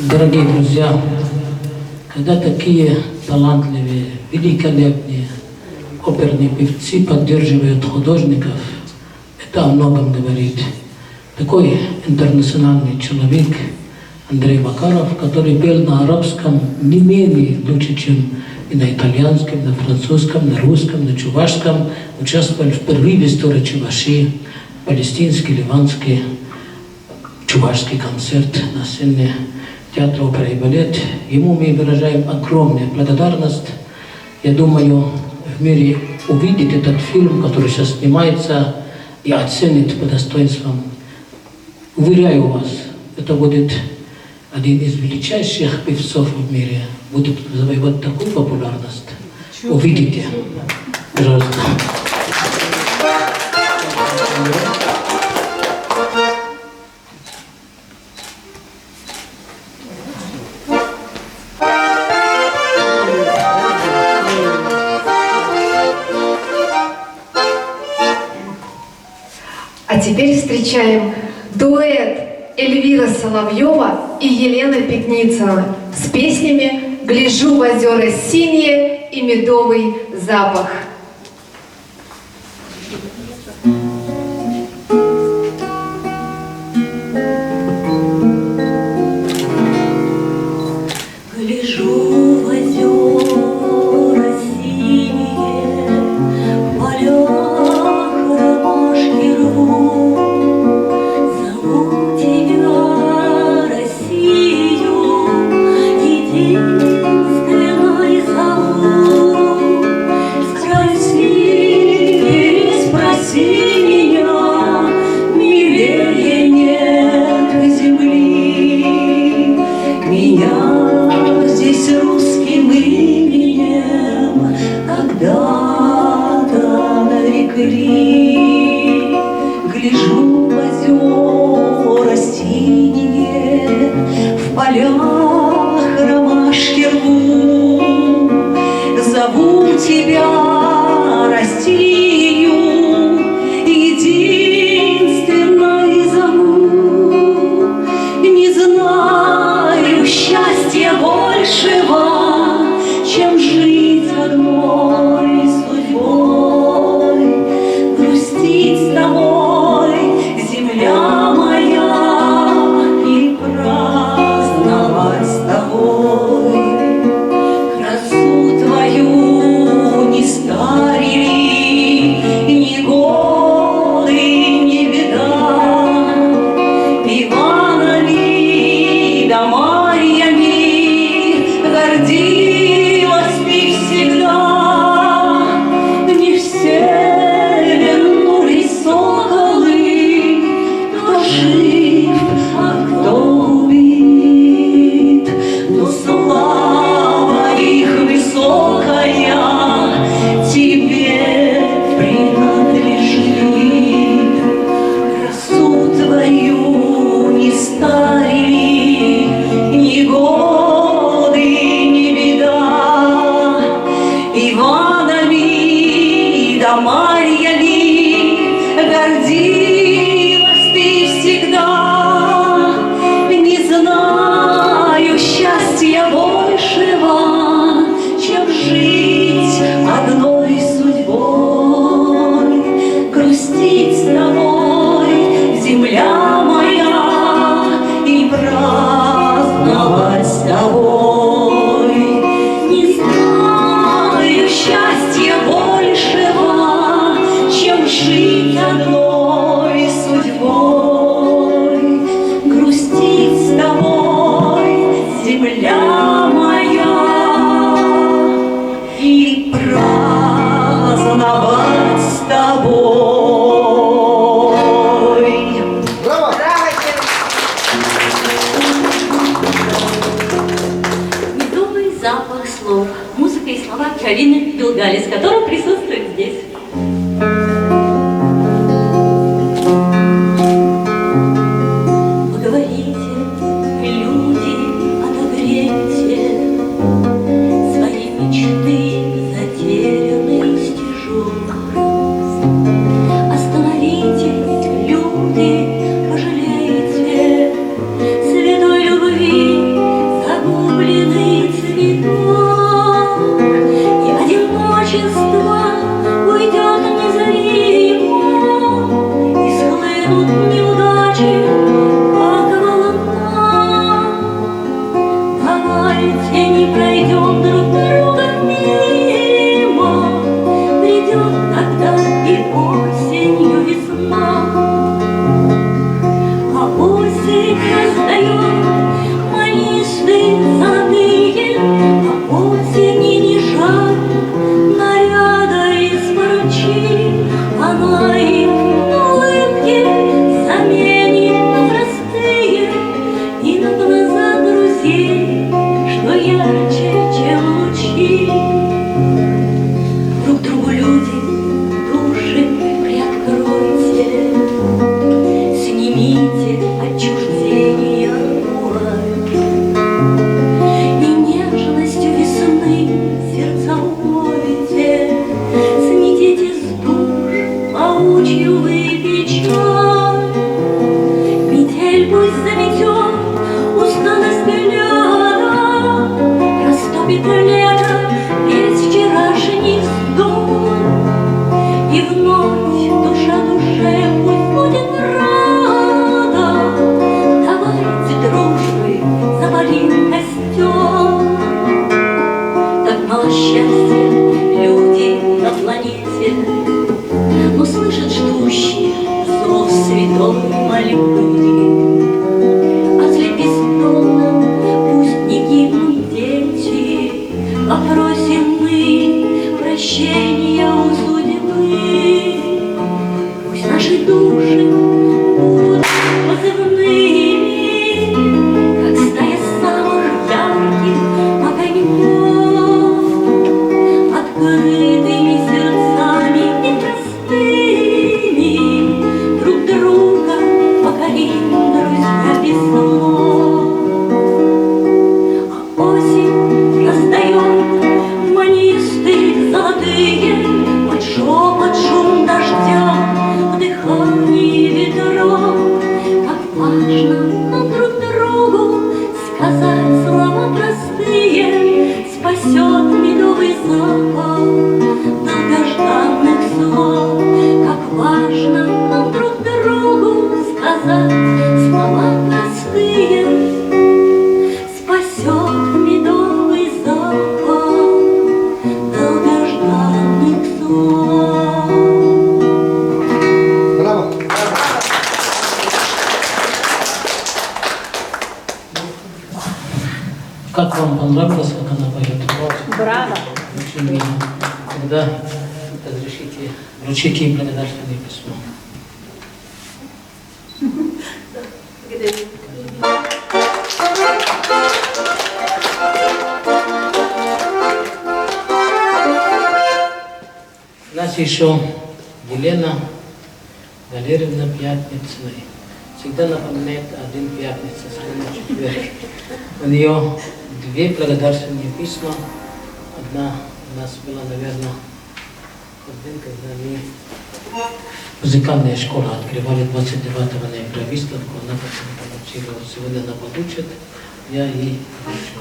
Дорогие друзья, когда такие талантливые, великолепные оперные певцы поддерживают художников, это о многом говорит. Такой интернациональный человек Андрей Макаров, который пел на арабском не менее лучше, чем и на итальянском, на французском, на русском, на чувашском, участвовал впервые в истории Чувашии, палестинский, ливанский, чувашский концерт на сцене театра опера и балет. Ему мы выражаем огромную благодарность. Я думаю, в мире увидит этот фильм, который сейчас снимается, и оценит по достоинствам. Уверяю вас, это будет один из величайших певцов в мире. Будет завоевать такую популярность. Увидите. Пожалуйста. А теперь встречаем дуэт Эльвира Соловьева и Елена Пятницына с песнями «Гляжу в озера синие» и «Медовый запах». Гляжу в озера синие, в полях ромашки рву, зову тебя, Россию, единственной зову. Спроси, спроси меня, милее нет земли. Меня здесь русским именем когда-то нарекли. Гляжу в озера синие, в полях ромашки рву, зову тебя, Россию, единственной зову. Не знаю счастья большего, чем жить одной судьбой, грустить с тобой, земля моя, и праздновать с тобой. Красу твою не старили ни годы, ни беда, Иванами да Марьями гордилась ты всегда. Не все вернулись соколы, кто жив, а кто убит, но слава их высокая тебе принадлежит. Красу твою не старили ни годы, ни беда, Иванами да Марьями гордилась ты всегда. Не знаю счастья большего, чем жить одной судьбой, грустить с тобой, земля моя, и праздновать с тобой. Не знаю счастья большего, чем жить одной судьбой, грустить с тобой, земля моя, и праздновать с тобой. Медовый запах слов, музыка и слова Карины Белгалис, которая присутствует здесь. Поговорите, люди, отогрейте свои мечты, затерянный стежок. Остановите, люди, пожалейте, цвета запалим костер. Так мало счастья люди на планете, но слышат ждущие зов святой мольбы. Ослепи столом, пусть не гибнут дети, попросим мы прощения у судьбы. Пусть наши души будут позывными, как стая самых ярких огоньков, открытыми сердцами непростыми, друг друга покорим, друзья, без слов. А осень раздает манисты золотые под шепот шум дождя в дыхании ветров. Как важно нам друг другу сказать слова простые, спасет медовый запах долгожданных слов. Как важно нам друг другу сказать слова простые, спасет медовый запах долгожданных слов. Браво! Как вам понравилось, как она поет? Браво! Очень мило. Тогда разрешите вручить ей благодарственное письмо. У нас еще Елена Валерьевна Пятницына. Всегда напоминает один пятница, сегодня четверг. У нее две благодарственные письма. Одна у нас была, наверное, один, когда мы музыкальная школа открывали 29 ноября выставку. Она получила, сегодня она получит, я ей вручу.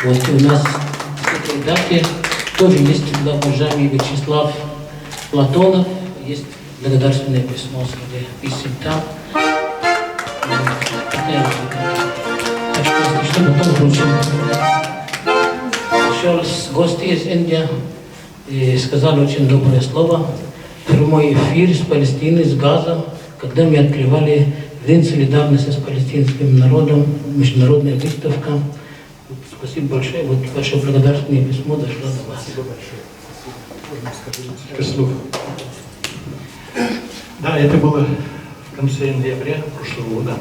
Вот у нас в этой дате тоже есть для уважаемый Вячеслав Платонов, есть благодарственное письмо среди писем там. Так что, если что, потом вручим. Еще раз гости из Индии сказали очень доброе слово. Прямой эфир с Палестиной, с Газом, когда мы открывали День солидарности с палестинским народом, международная выставка. Спасибо большое. Вот ваше благодарственное письмо дошло до вас. Спасибо большое. Слов. Да, это было в конце ноября прошлого года.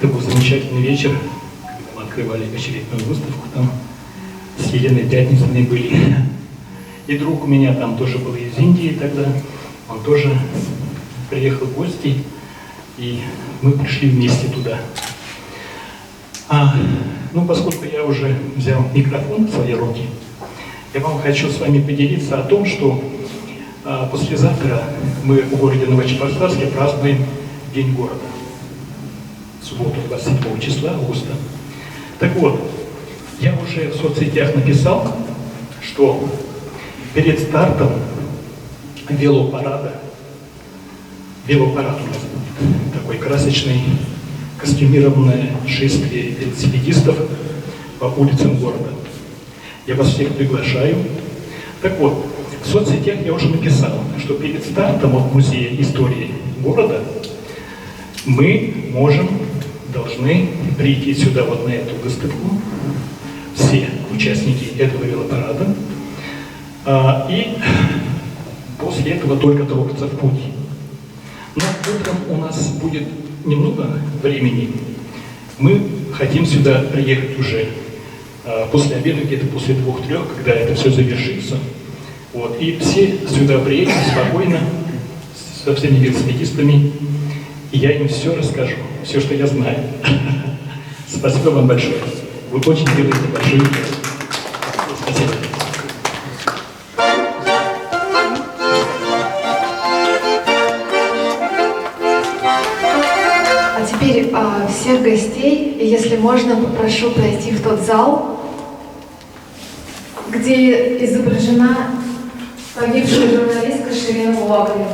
Это был замечательный вечер, когда мы открывали очередную выставку там. С Еленой Пятницыной были. И друг у меня там тоже был из Индии тогда. Он тоже приехал в гости, и мы пришли вместе туда. Ну, поскольку я уже взял микрофон в свои руки, я вам хочу с вами поделиться о том, что послезавтра мы в городе Новочебоксарске празднуем День города. В субботу, 27 числа августа. Так вот, я уже в соцсетях написал, что перед стартом велопарад у нас будет такой красочный, костюмированное шествие велосипедистов по улицам города. Я вас всех приглашаю. Так вот, в соцсетях я уже написал, что перед стартом от Музея истории города мы должны прийти сюда вот на эту выставку, все участники этого велопарада, и после этого только трогаться в путь. Но утром у нас будет немного времени. Мы хотим сюда приехать уже после обеда, где-то после 2-3, когда это все завершится. Вот. И все сюда приедем спокойно, со всеми велосипедистами, и я им все расскажу, все, что я знаю. Спасибо вам большое. Вы очень делаете большое дело. Спасибо. А теперь всех гостей, если можно, попрошу пройти в тот зал, где изображена погибшая журналистка Ширин Мулакова.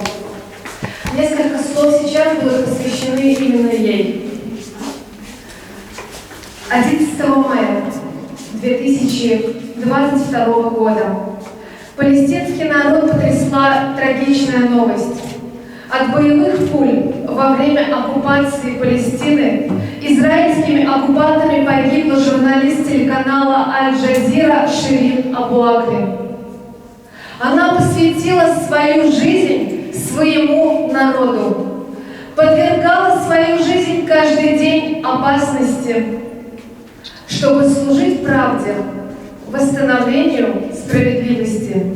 Несколько слов сейчас будут посвящены именно ей. 11 мая 2022 года палестинский народ потрясла трагичная новость. От боевых пуль во время оккупации Палестины израильскими оккупантами погибла журналист телеканала Аль-Джазира Ширин Абу Акле. Она посвятила свою жизнь своему народу, подвергала свою жизнь каждый день опасности, чтобы служить правде, восстановлению справедливости.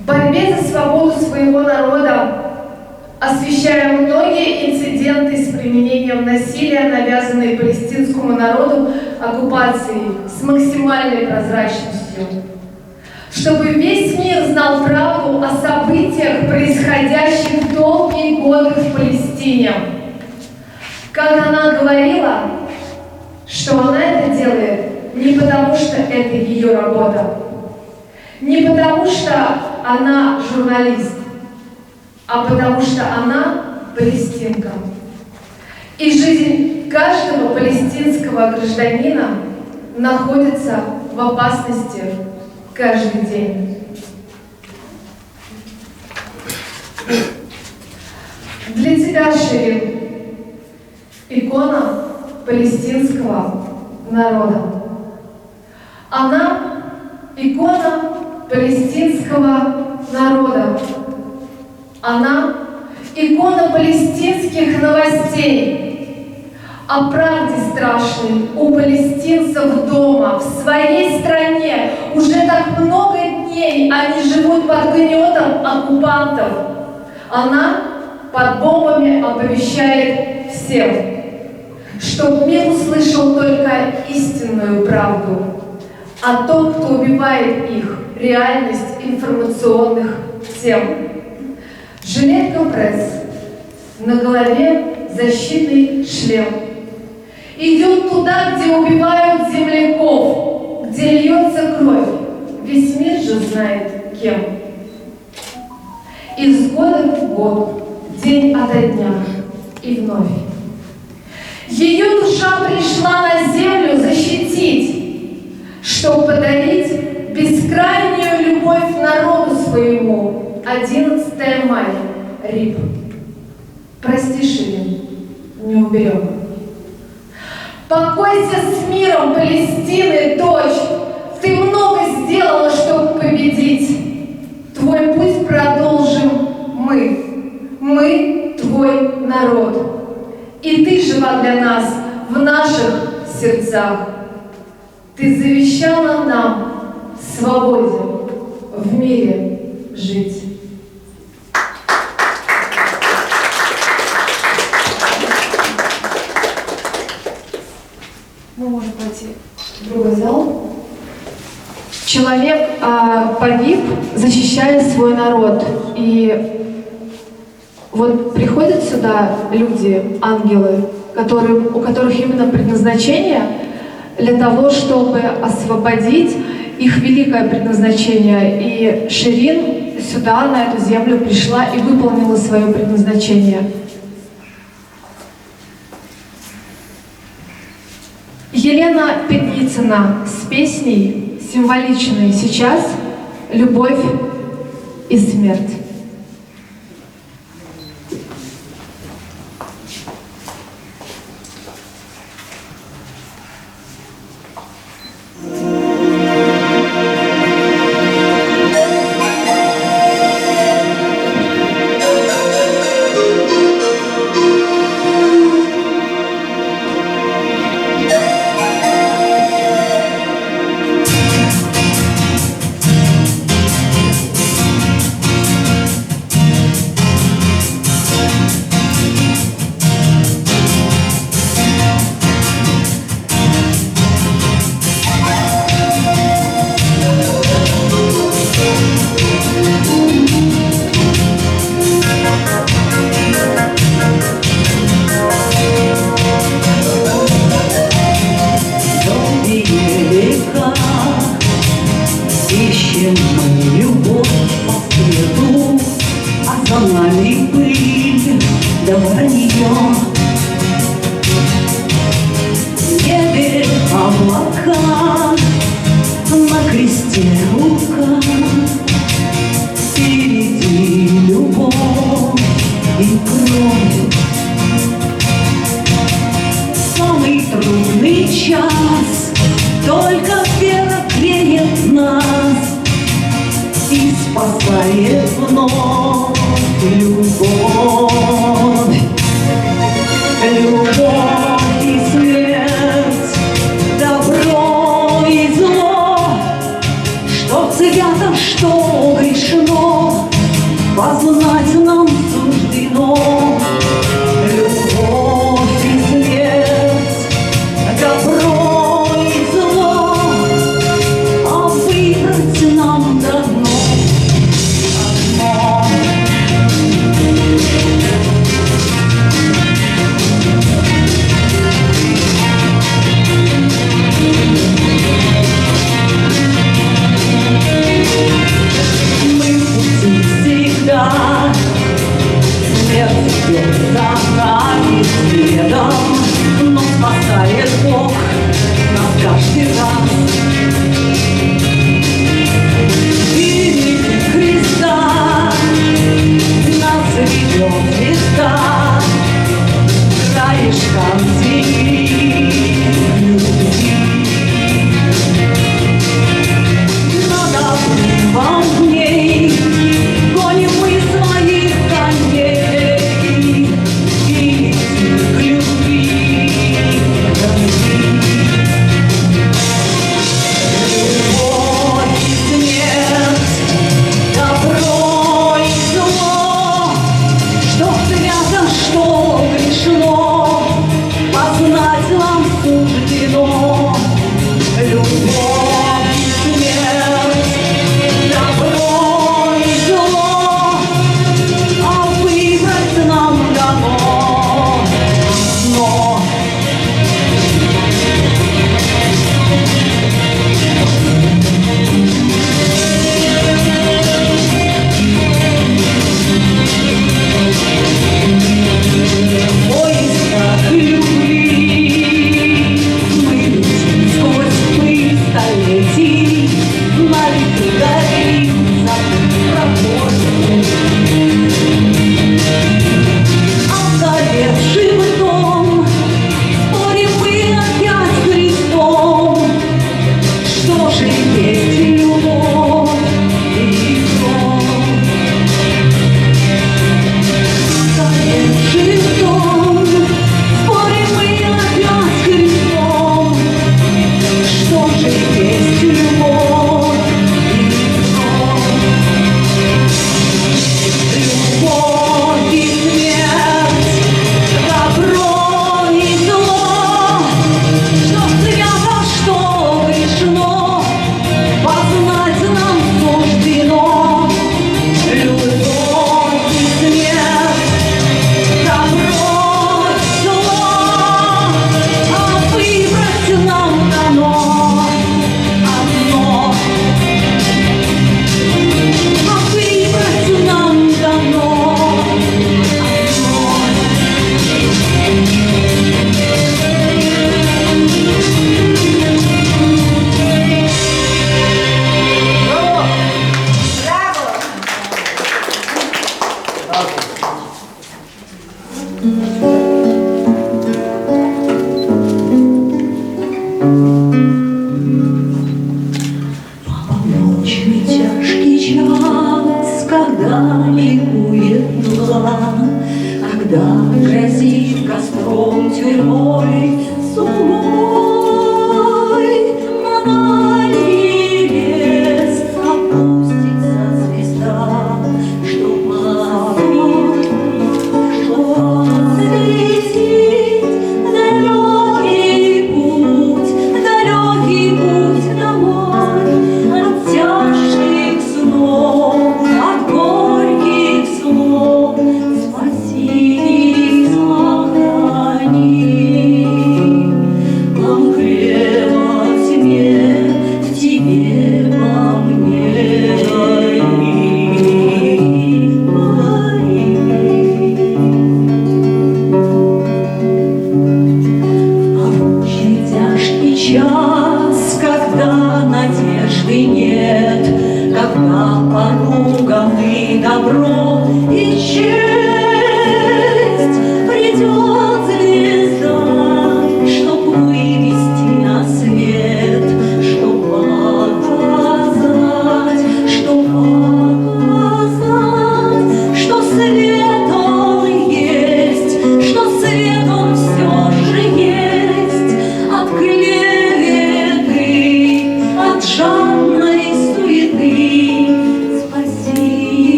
В борьбе за свободу своего народа, освещая многие инциденты с применением насилия, навязанные палестинскому народу оккупацией с максимальной прозрачностью, чтобы весь мир знал правду о событиях, происходящих долгие годы в Палестине. Как она говорила, что она это делает не потому, что это ее работа, не потому, что она журналист, а потому, что она палестинка. И жизнь каждого палестинского гражданина находится в опасности каждый день. Для тебя, Ширин, икона палестинского народа. Она икона палестинского народа. Она икона палестинских новостей. О правде страшной у палестинцев дома, в своей стране. Уже так много дней они живут под гнетом оккупантов. Она под бомбами оповещает всех, чтоб мир услышал только истинную правду, а тот, кто убивает их, реальность информационных тем. Жилет-компресс, на голове защитный шлем. Идет туда, где убивают земляков, где льется кровь. Весь мир же знает, кем. Из года в год, день ото дня и вновь. Ее душа пришла на землю защитить, чтобы подарить бескрайнюю любовь народу своему. 11 мая, РИП. Прости, Ширин, не уберем. Покойся с миром, Палестины, дочь. Ты много сделала, чтобы победить. Твой путь продолжим мы. Мы твой народ. И ты жива для нас в наших сердцах. Ты завещала нам в свободе, в мире жить. Мы можем пойти в другой зал. Человек погиб, защищая свой народ. И вот приходят сюда люди, ангелы, у которых именно предназначение для того, чтобы освободить их великое предназначение. И Ширин сюда, на эту землю, пришла и выполнила свое предназначение. Елена Пятницына с песней, символичной сейчас, «Любовь и смерть». только вера греет нас и спасает вновь любовь. Любовь и смерть, добро и зло, что свято, что грешно, познать нам суждено. Любовь и смерть, добро и зло, а выбрать нам дано одно. Мы в пути всегда, смерть идет за нами следом, но спасает Бог нас каждый раз. Великий Христа нас ведет звезда краешком земли любви. Над обрывом дней гоним мы своих коней и к любви. Любовь и смерть, добро и зло, что свято, что грешно, познать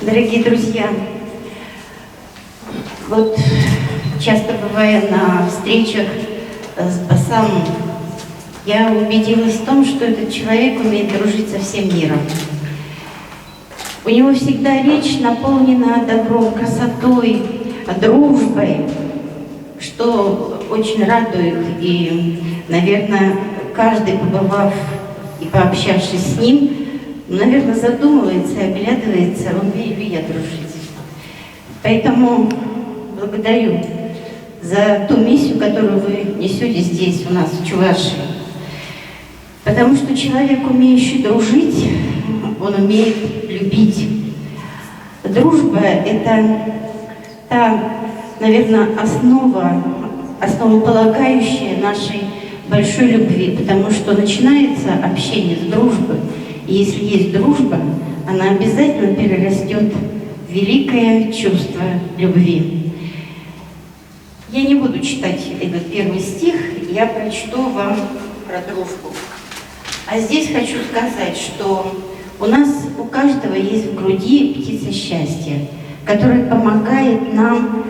Дорогие друзья, вот часто бывая на встречах с Басамом, я убедилась в том, что этот человек умеет дружить со всем миром. У него всегда речь наполнена добром, красотой, дружбой, что очень радует. И, наверное, каждый, побывав и пообщавшись с ним, наверное, задумывается и оглядывается, умею ли я дружить. Поэтому благодарю за ту миссию, которую вы несете здесь у нас, в Чувашии. Потому что человек, умеющий дружить, он умеет любить. Дружба – это та, наверное, основополагающая нашей большой любви, потому что начинается общение с дружбы. И если есть дружба, она обязательно перерастет в великое чувство любви. Я не буду читать этот первый стих, я прочту вам про дружбу. А здесь хочу сказать, что у нас, у каждого есть в груди птица счастья, которая помогает нам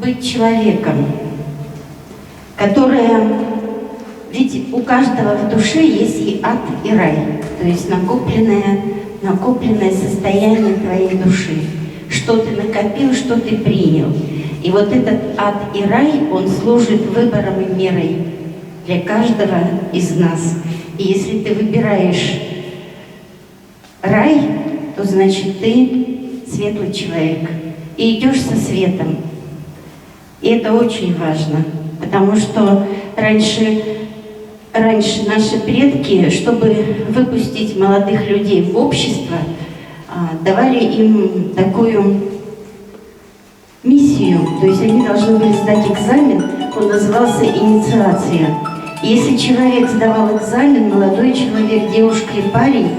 быть человеком, которая... Ведь у каждого в душе есть и ад, и рай, то есть накопленное состояние твоей души. Что ты накопил, что ты принял. И вот этот ад и рай, он служит выбором и мерой для каждого из нас. И если ты выбираешь рай, то значит ты светлый человек. И идешь со светом. И это очень важно, потому что раньше наши предки, чтобы выпустить молодых людей в общество, давали им такую миссию, то есть они должны были сдать экзамен, он назывался инициация. И если человек сдавал экзамен, молодой человек, девушка и парень,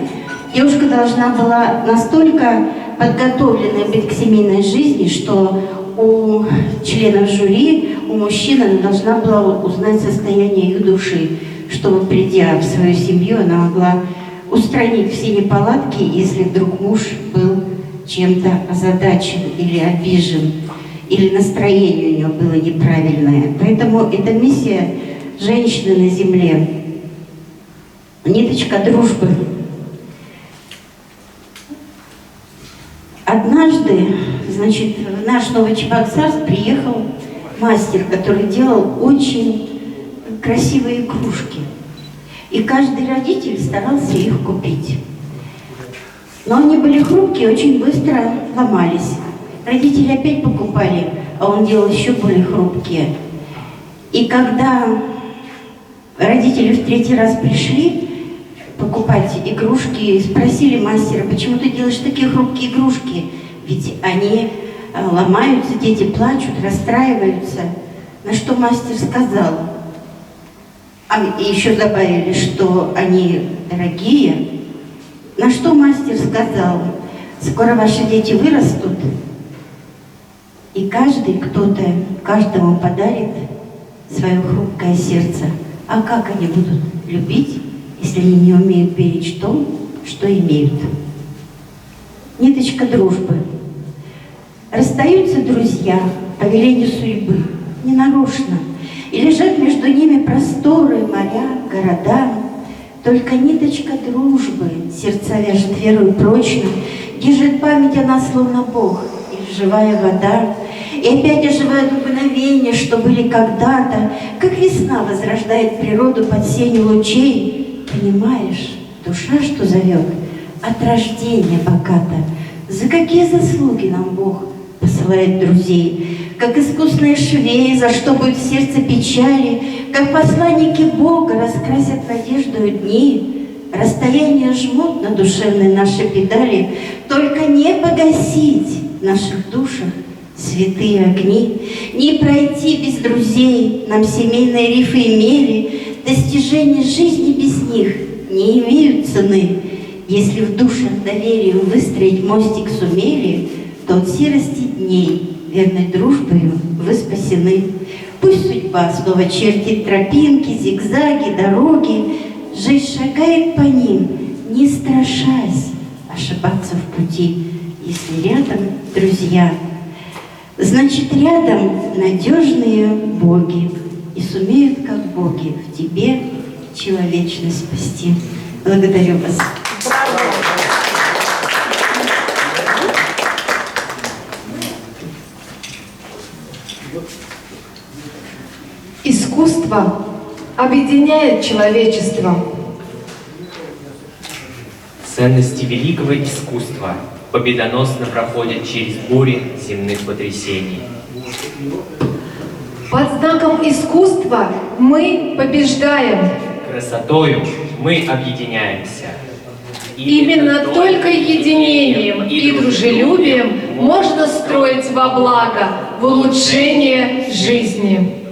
девушка должна была настолько подготовленной быть к семейной жизни, что у членов жюри, у мужчин она должна была узнать состояние их души, чтобы, придя в свою семью, она могла устранить все неполадки, если вдруг муж был чем-то озадачен или обижен, или настроение у него было неправильное. Поэтому эта миссия женщины на земле, ниточка дружбы. Однажды, значит, в наш Новочебоксарск приехал мастер, который делал очень красивые игрушки. И каждый родитель старался их купить. Но они были хрупкие, очень быстро ломались. Родители опять покупали, а он делал еще более хрупкие. И когда родители в третий раз пришли покупать игрушки, спросили мастера, почему ты делаешь такие хрупкие игрушки? Ведь они ломаются, дети плачут, расстраиваются. На что мастер сказал, и еще добавили, что они дорогие. На что мастер сказал, скоро ваши дети вырастут, и каждому подарит свое хрупкое сердце. А как они будут любить, если они не умеют беречь то, что имеют? Ниточка дружбы. Расстаются друзья по велению судьбы, ненарочно, и лежат между ними просторы, моря, города. Только ниточка дружбы сердца вяжет верою прочно, держит память она словно Бог, и живая вода. И опять оживают мгновения, что были когда-то, как весна возрождает природу под сенью лучей. Понимаешь, душа, что зовет, от рождения богата. За какие заслуги нам Бог посылает друзей, как искусные швеи, за что будет в сердце печали, как посланники Бога раскрасят надеждою дни. Расстояние жмут на душевные наши педали, только не погасить в наших душах святые огни. Не пройти без друзей, нам семейные рифы имели, достижения жизни без них не имеют цены. Если в душах доверием выстроить мостик сумели, то от серости дней верной дружбою вы спасены. Пусть судьба снова чертит тропинки, зигзаги, дороги, жизнь шагает по ним, не страшась ошибаться в пути. Если рядом друзья, значит рядом надежные боги, и сумеют, как боги, в тебе человечность спасти. Благодарю вас. Искусство объединяет человечество. Ценности великого искусства победоносно проходят через бури земных потрясений. Под знаком искусства мы побеждаем. Красотою мы объединяемся. Именно только единением и дружелюбием можно строить во благо, в улучшение жизни.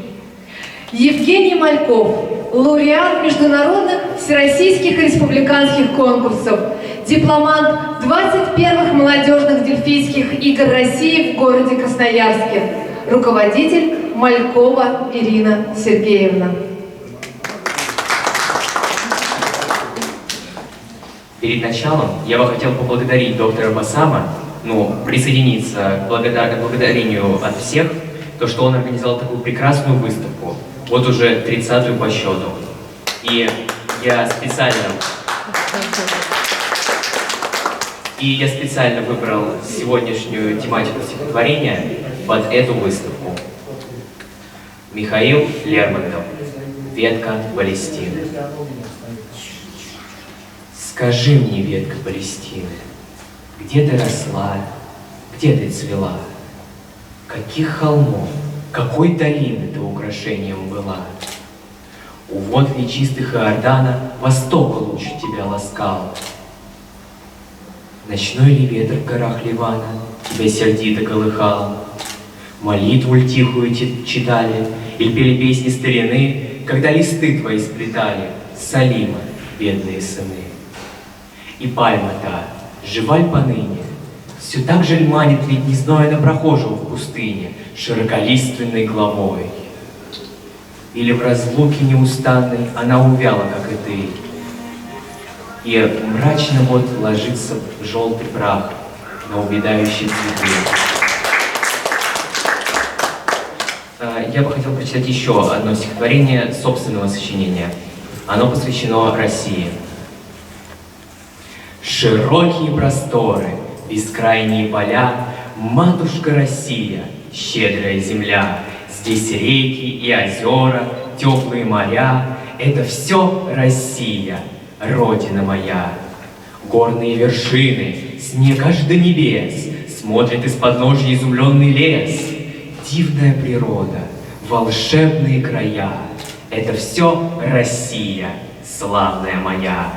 Евгений Мальков, лауреат международных всероссийских и республиканских конкурсов, дипломант 21-х молодежных дельфийских игр России в городе Красноярске, руководитель Малькова Ирина Сергеевна. Перед началом я бы хотел поблагодарить доктора Басама, присоединиться к благодарению от всех, то, что он организовал такую прекрасную выставку, вот уже 30-ю по счету. И я специально выбрал сегодняшнюю тематику стихотворения под эту выставку. Михаил Лермонтов. Ветка Палестины. Скажи мне, ветка Палестины, где ты росла, где ты цвела? Каких холмов, какой долины ты украшением была? У вод ли чистых Иордана востока луч тебя ласкал? Ночной ли ветер в горах Ливана тебя сердито колыхал? Молитву ль тихую читали, или пели песни старины, когда листы твои сплетали, Салима, бедные сыны? И пальма та, жива ль поныне, все так же ль манит ли гнездное на прохожего в пустыне широколиственной главой? Или в разлуке неустанной она увяла, как и ты, и мрачно вот ложится желтый прах на увядающие цветы? Я бы хотел прочитать еще одно стихотворение собственного сочинения. Оно посвящено России. Широкие просторы, бескрайние поля, матушка Россия, щедрая земля. Здесь реки и озера, теплые моря. Это все Россия, родина моя. Горные вершины, снег аж до небес, смотрит из подножья изумленный лес. Дивная природа, волшебные края. Это все Россия, славная моя.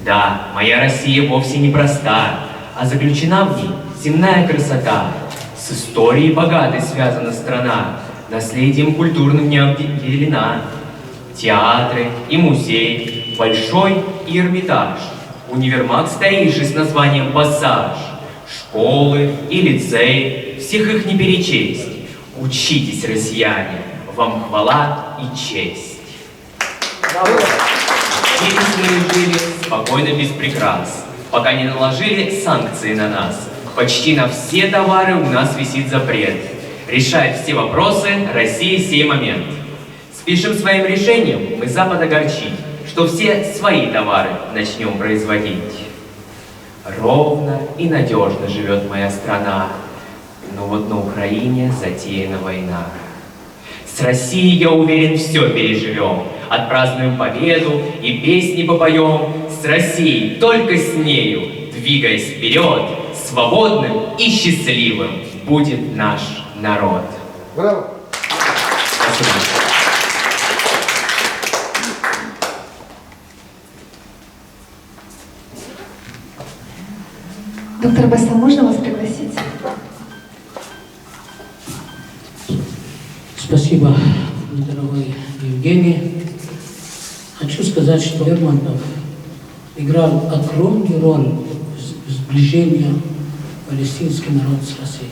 Да, моя Россия вовсе не проста, а заключена в ней земная красота. С историей богатой связана страна, наследием культурным не обделена. Театры и музей, большой и Эрмитаж, универмаг старейший с названием «Пассаж», школы и лицей, всех их не перечесть. Учитесь, россияне, вам хвала и честь. Здесь мы жили спокойно, без прикрас, пока не наложили санкции на нас. Почти на все товары у нас висит запрет. Решает все вопросы Россия в сей момент. Спешим своим решением мы Запад огорчить, что все свои товары начнем производить. Ровно и надежно живет моя страна, но вот на Украине затеяна война. С Россией, я уверен, все переживем. Отпразднуем победу и песни попоем. С Россией, только с нею, двигаясь вперед, свободным и счастливым будет наш народ. Браво! Спасибо. Доктор Басам, можно вас пригласить? Спасибо, дорогой Евгений. Хочу сказать, что Лермонтов играл огромную роль в сближении палестинский народ с Россией.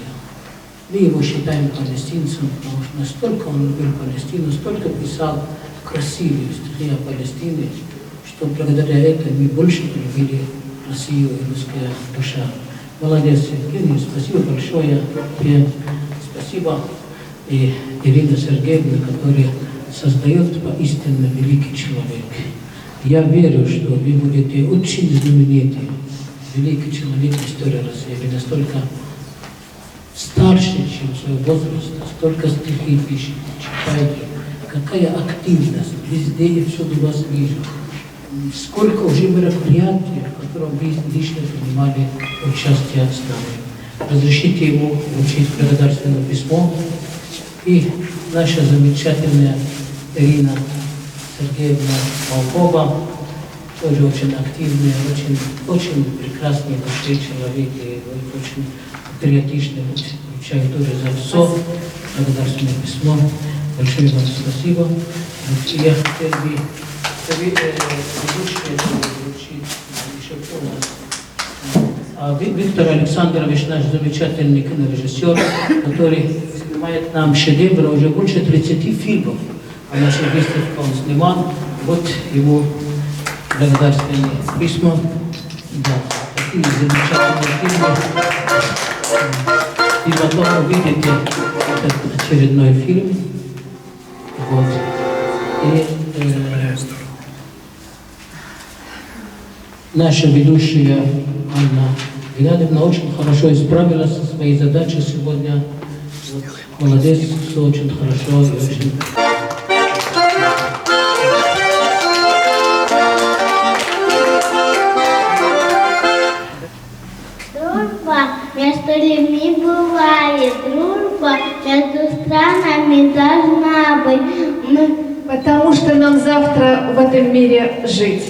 Мы его считаем палестинцем, потому что настолько он любил Палестину, столько писал красивые стихи о Палестине, что благодаря этому мы больше полюбили Россию и русская душа. Молодец, Евгений, спасибо большое. И спасибо и Ирина Сергеевна, которая создает поистине великий человек. Я верю, что вы будете очень знаменитый, великий человек в истории России. Вы настолько старше, чем свой возраст, столько стихи пишете, читаете. Какая активность, везде и всюду вас вижу. Сколько уже мероприятий, в котором вы лично принимали участие с нами. Разрешите ему вручить благодарственное письмо. И наша замечательная Ирина Сергеевна Малкова, тоже очень активная, очень прекрасный душевный человек и очень патриотичный. Вручаю тоже за все благодарственное письмо. Большое вам спасибо. И я хотел бы вручить еще кто у нас. Виктор Александрович, наш замечательный кинорежиссер, который снимает нам шедевры, уже больше 30 фильмов. А наша выставка он снимал. Вот его благодарственные письма. Да, такие замечательные фильмы. И потом увидите этот очередной фильм. Вот. И наша ведущая Анна Геннадьевна очень хорошо исправилась со своей задачей сегодня. Вот. Молодец, все очень хорошо и очень... Дружба между людьми бывает, дружба между странами должна быть. Потому что нам завтра в этом мире жить.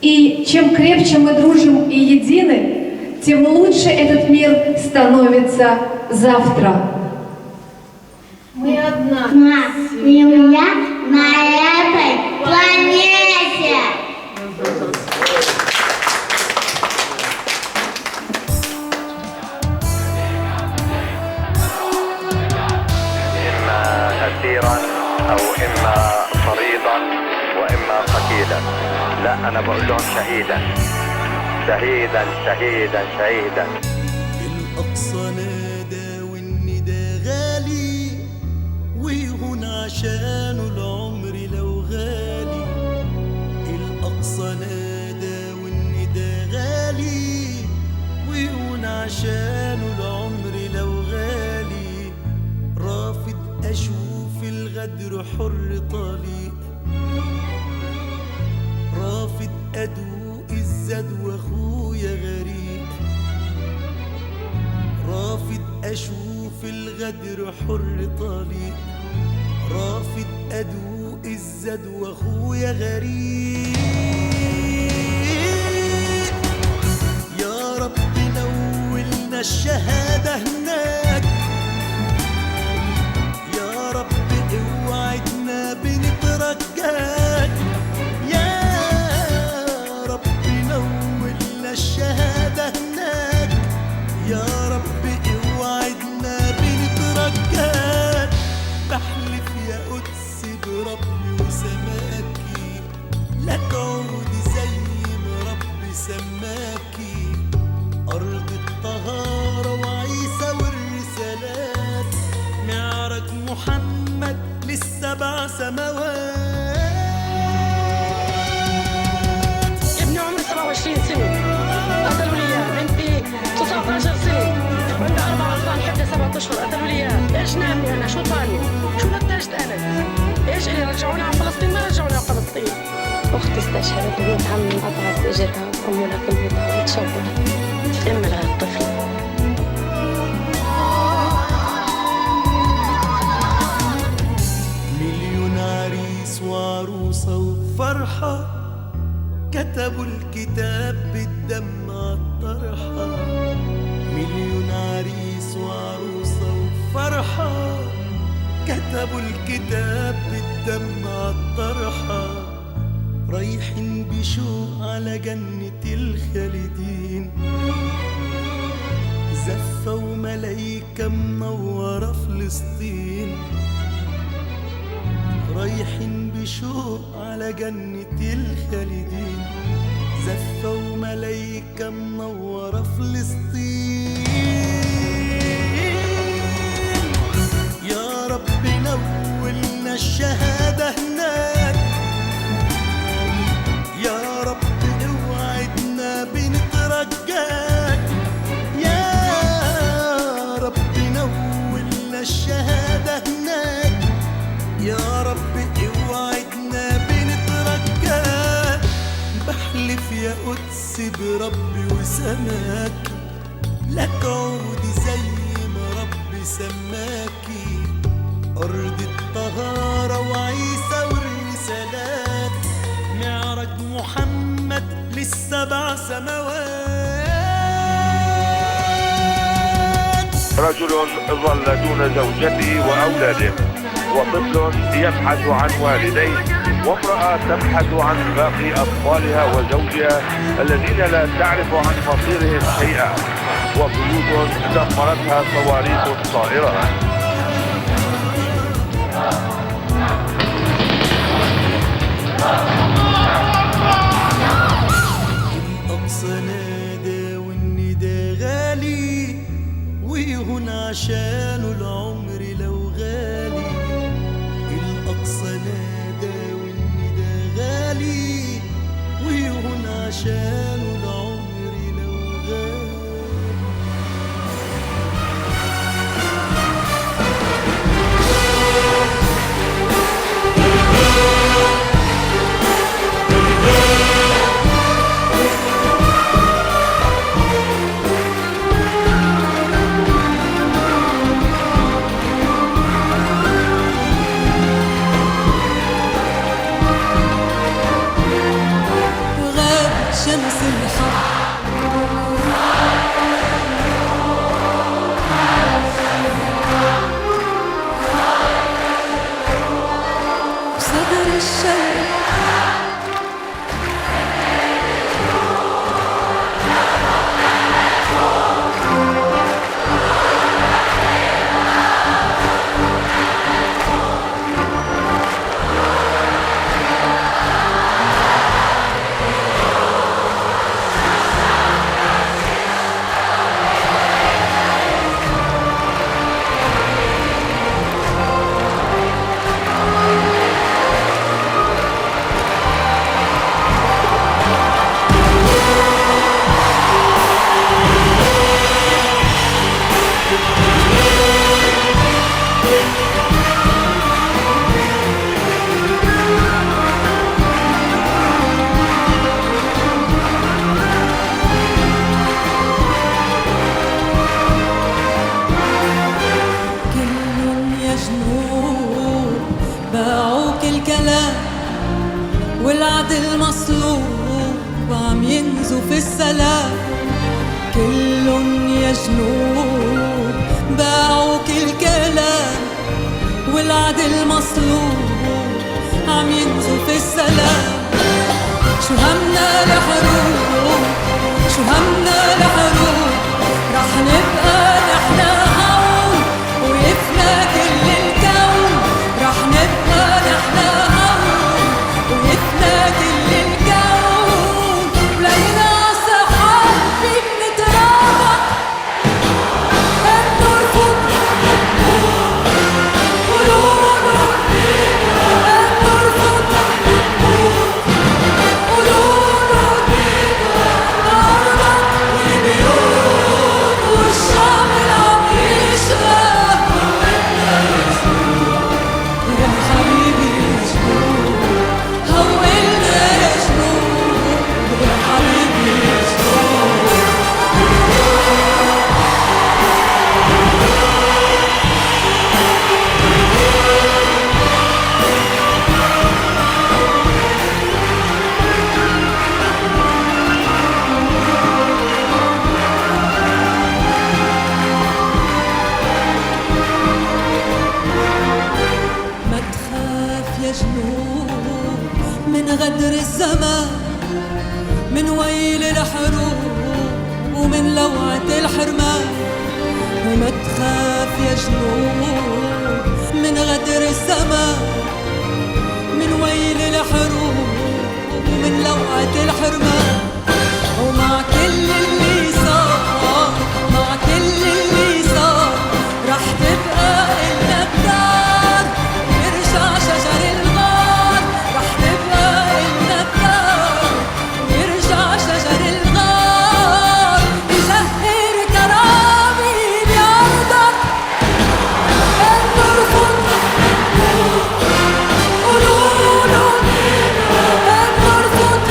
И чем крепче мы дружим и едины, тем лучше этот мир становится завтра. Мы одна семья на этой планете. أسيرا أو إما فريضا وإما قتيلا. لا أنا بقول لهم شهيدا شهيدا شهيدا شهيدا. الأقصى نادى والندى غالي ويهون عشانه العمر لو غالي. الأقصى نادى والندى غالي ويهون عشانه العمر لو غالي. رافض أشوف الغدر حر طليق، رافض أدوق الزاد وأخويا غريق. رافض أشوف الغدر حر طليق، رافض أدوق الزاد وأخويا غريق. يا رب نولنا الشهادة هناك، يا رب اوعدنا بنترجاك. يا رب نولنا الشهادة هناك، يا رب اوعدنا بنترجاك. بحلف يا قدس بربي وسماكي لا تعودي زي ما ربي سماكي. أرض الطهارة وعيسى والرسالات، معرج محمد للسبع سماوات. ابني عمره 27 سنة، قتلوا لي اياه. بنتي 19 سنة وعندها 4 أطفال حتى 7 أشهر، قتلوا لي اياه. ايش نعمل انا؟ شو طالب؟ شو نتجت انا؟ ايش اللي رجعوني على فلسطين؟ ما رجعوني على فلسطين. اختي استشهدت وبنت عمي انقطعت اجرها وامها كلمتها وتشوهت. ام لهي الطفل. مليون عريس وعروسة وفرحة كتبوا الكتاب بالدم عالطرحة. مليون عريس وعروسة وفرحة كتبوا الكتاب بالدم عالطرحة رايحين بشوق على جنة الخالدين زفة وملايكة منورة فلسطين رايحين بشوق على جنة الخالدين زفة وملايكة منورة فلسطين يا رب نولنا الشهادة هناك يا رب اوعدنا بنترجاك يا رب نولنا الشهادة هناك يا رب اوعدنا بنترجاك بحلف يا قدس بربي وسماك لك عودي زي ما ربي سماكي أرض الطهارة وعيسى والرسالات معرج محمد للسبع سماوات رجل ظل دون زوجته وأولاده وطفل يبحث عن والديه وامرأة تبحث عن باقي أطفالها وزوجها الذين لا تعرف عن مصيرهم شيئا وبيوت دمرتها صواريخ طائرة الأقصى نادى والندى غالي ويهون عشانه العمر لو غالي الأقصى نادى والندى غالي ويهون عشانه العمر لو غالي شمس الحق صدر الشرق والعدل مصلوب عم ينزو في السلام كلن يا جنوب باعوا كل كلام والعدل مصلوب عم ينزو في السلام شو همنا لحروب شو همنا لحروب رح نبقى نحنا هون ويفنى كل الكون رح نبقى نحنا هون ويفنى كل الكون ولينا صحاب بنترابط النور فوق قلوب يا جنوب من غدر الزمان، من ويل الحروب ومن لوعة الحرمان. وما تخاف يا جنوب من غدر الزمان، من ويل الحروب ومن لوعة الحرمان. ومع كل اللي صار، مع كل اللي صار، رح تبقى إلنا الدار، يرجع شجر الغار. رح تبقى إلنا الدار، يرجع شجر الغار. يزهر كرامي بأرضك، بنرفض قولوله، بنرفض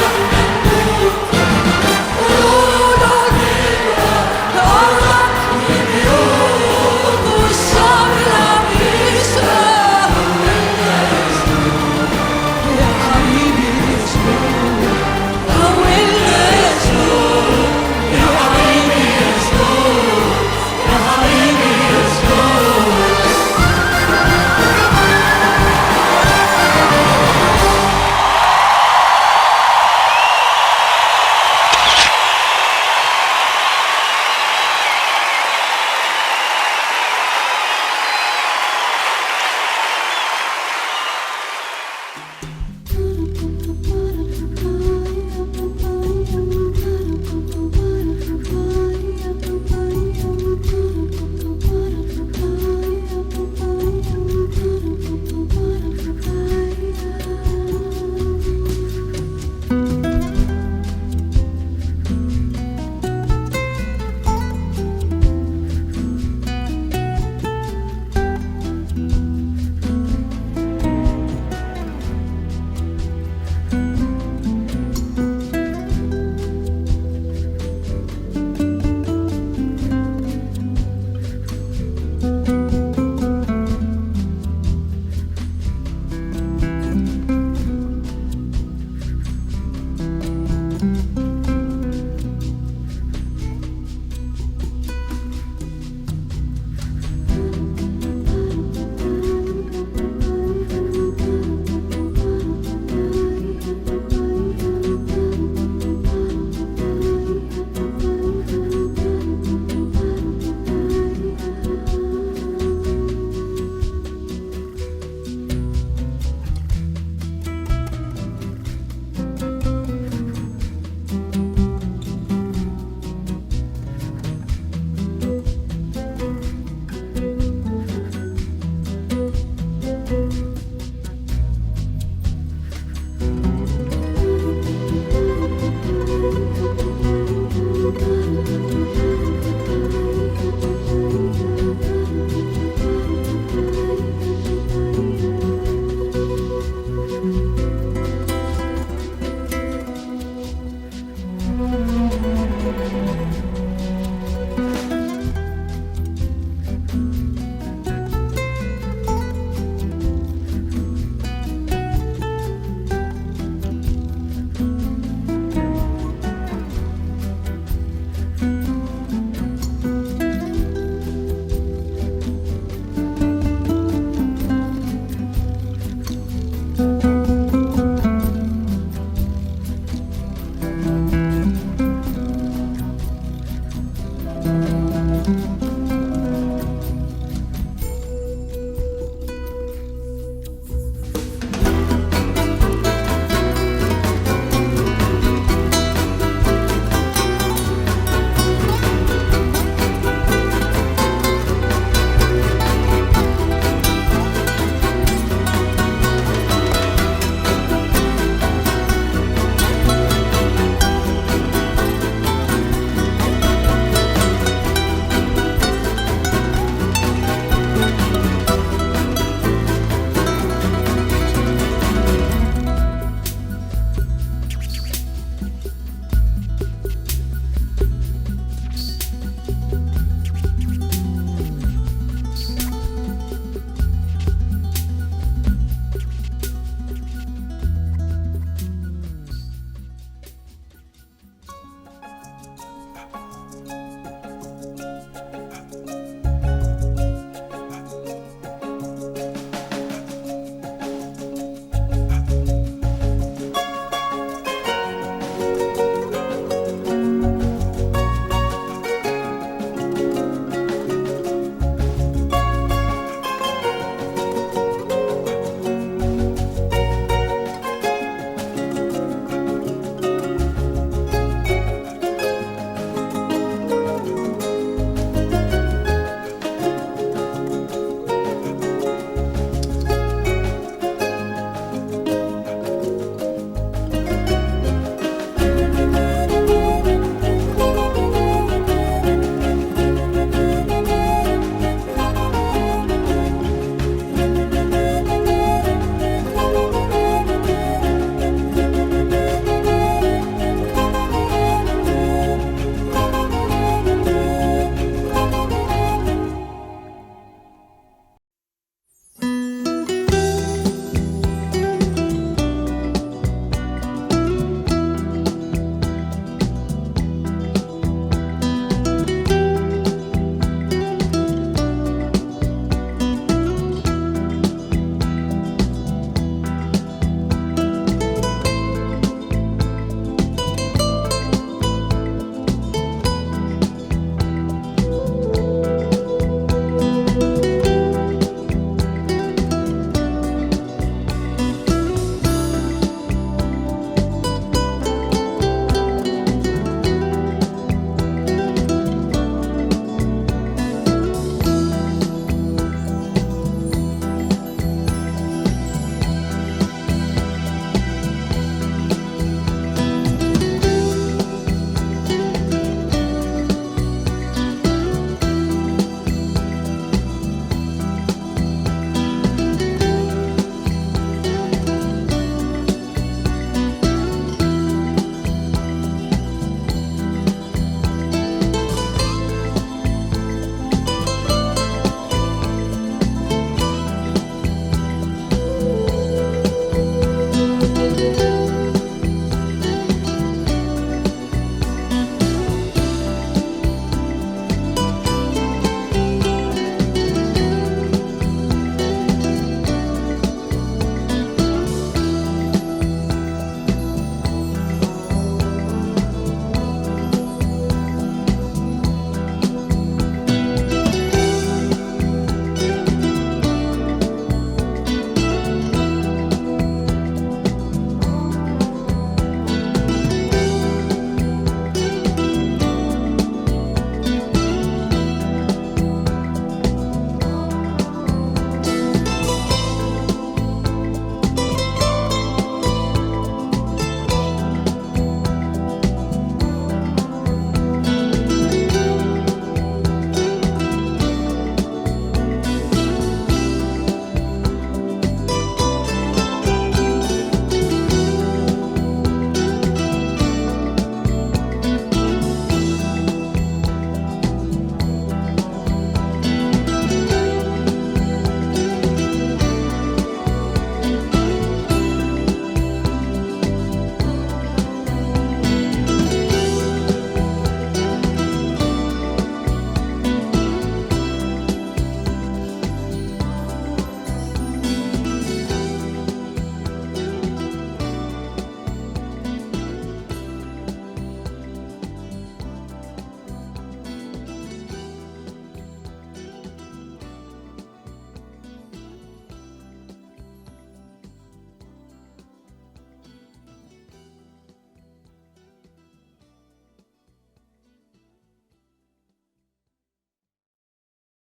Thank you.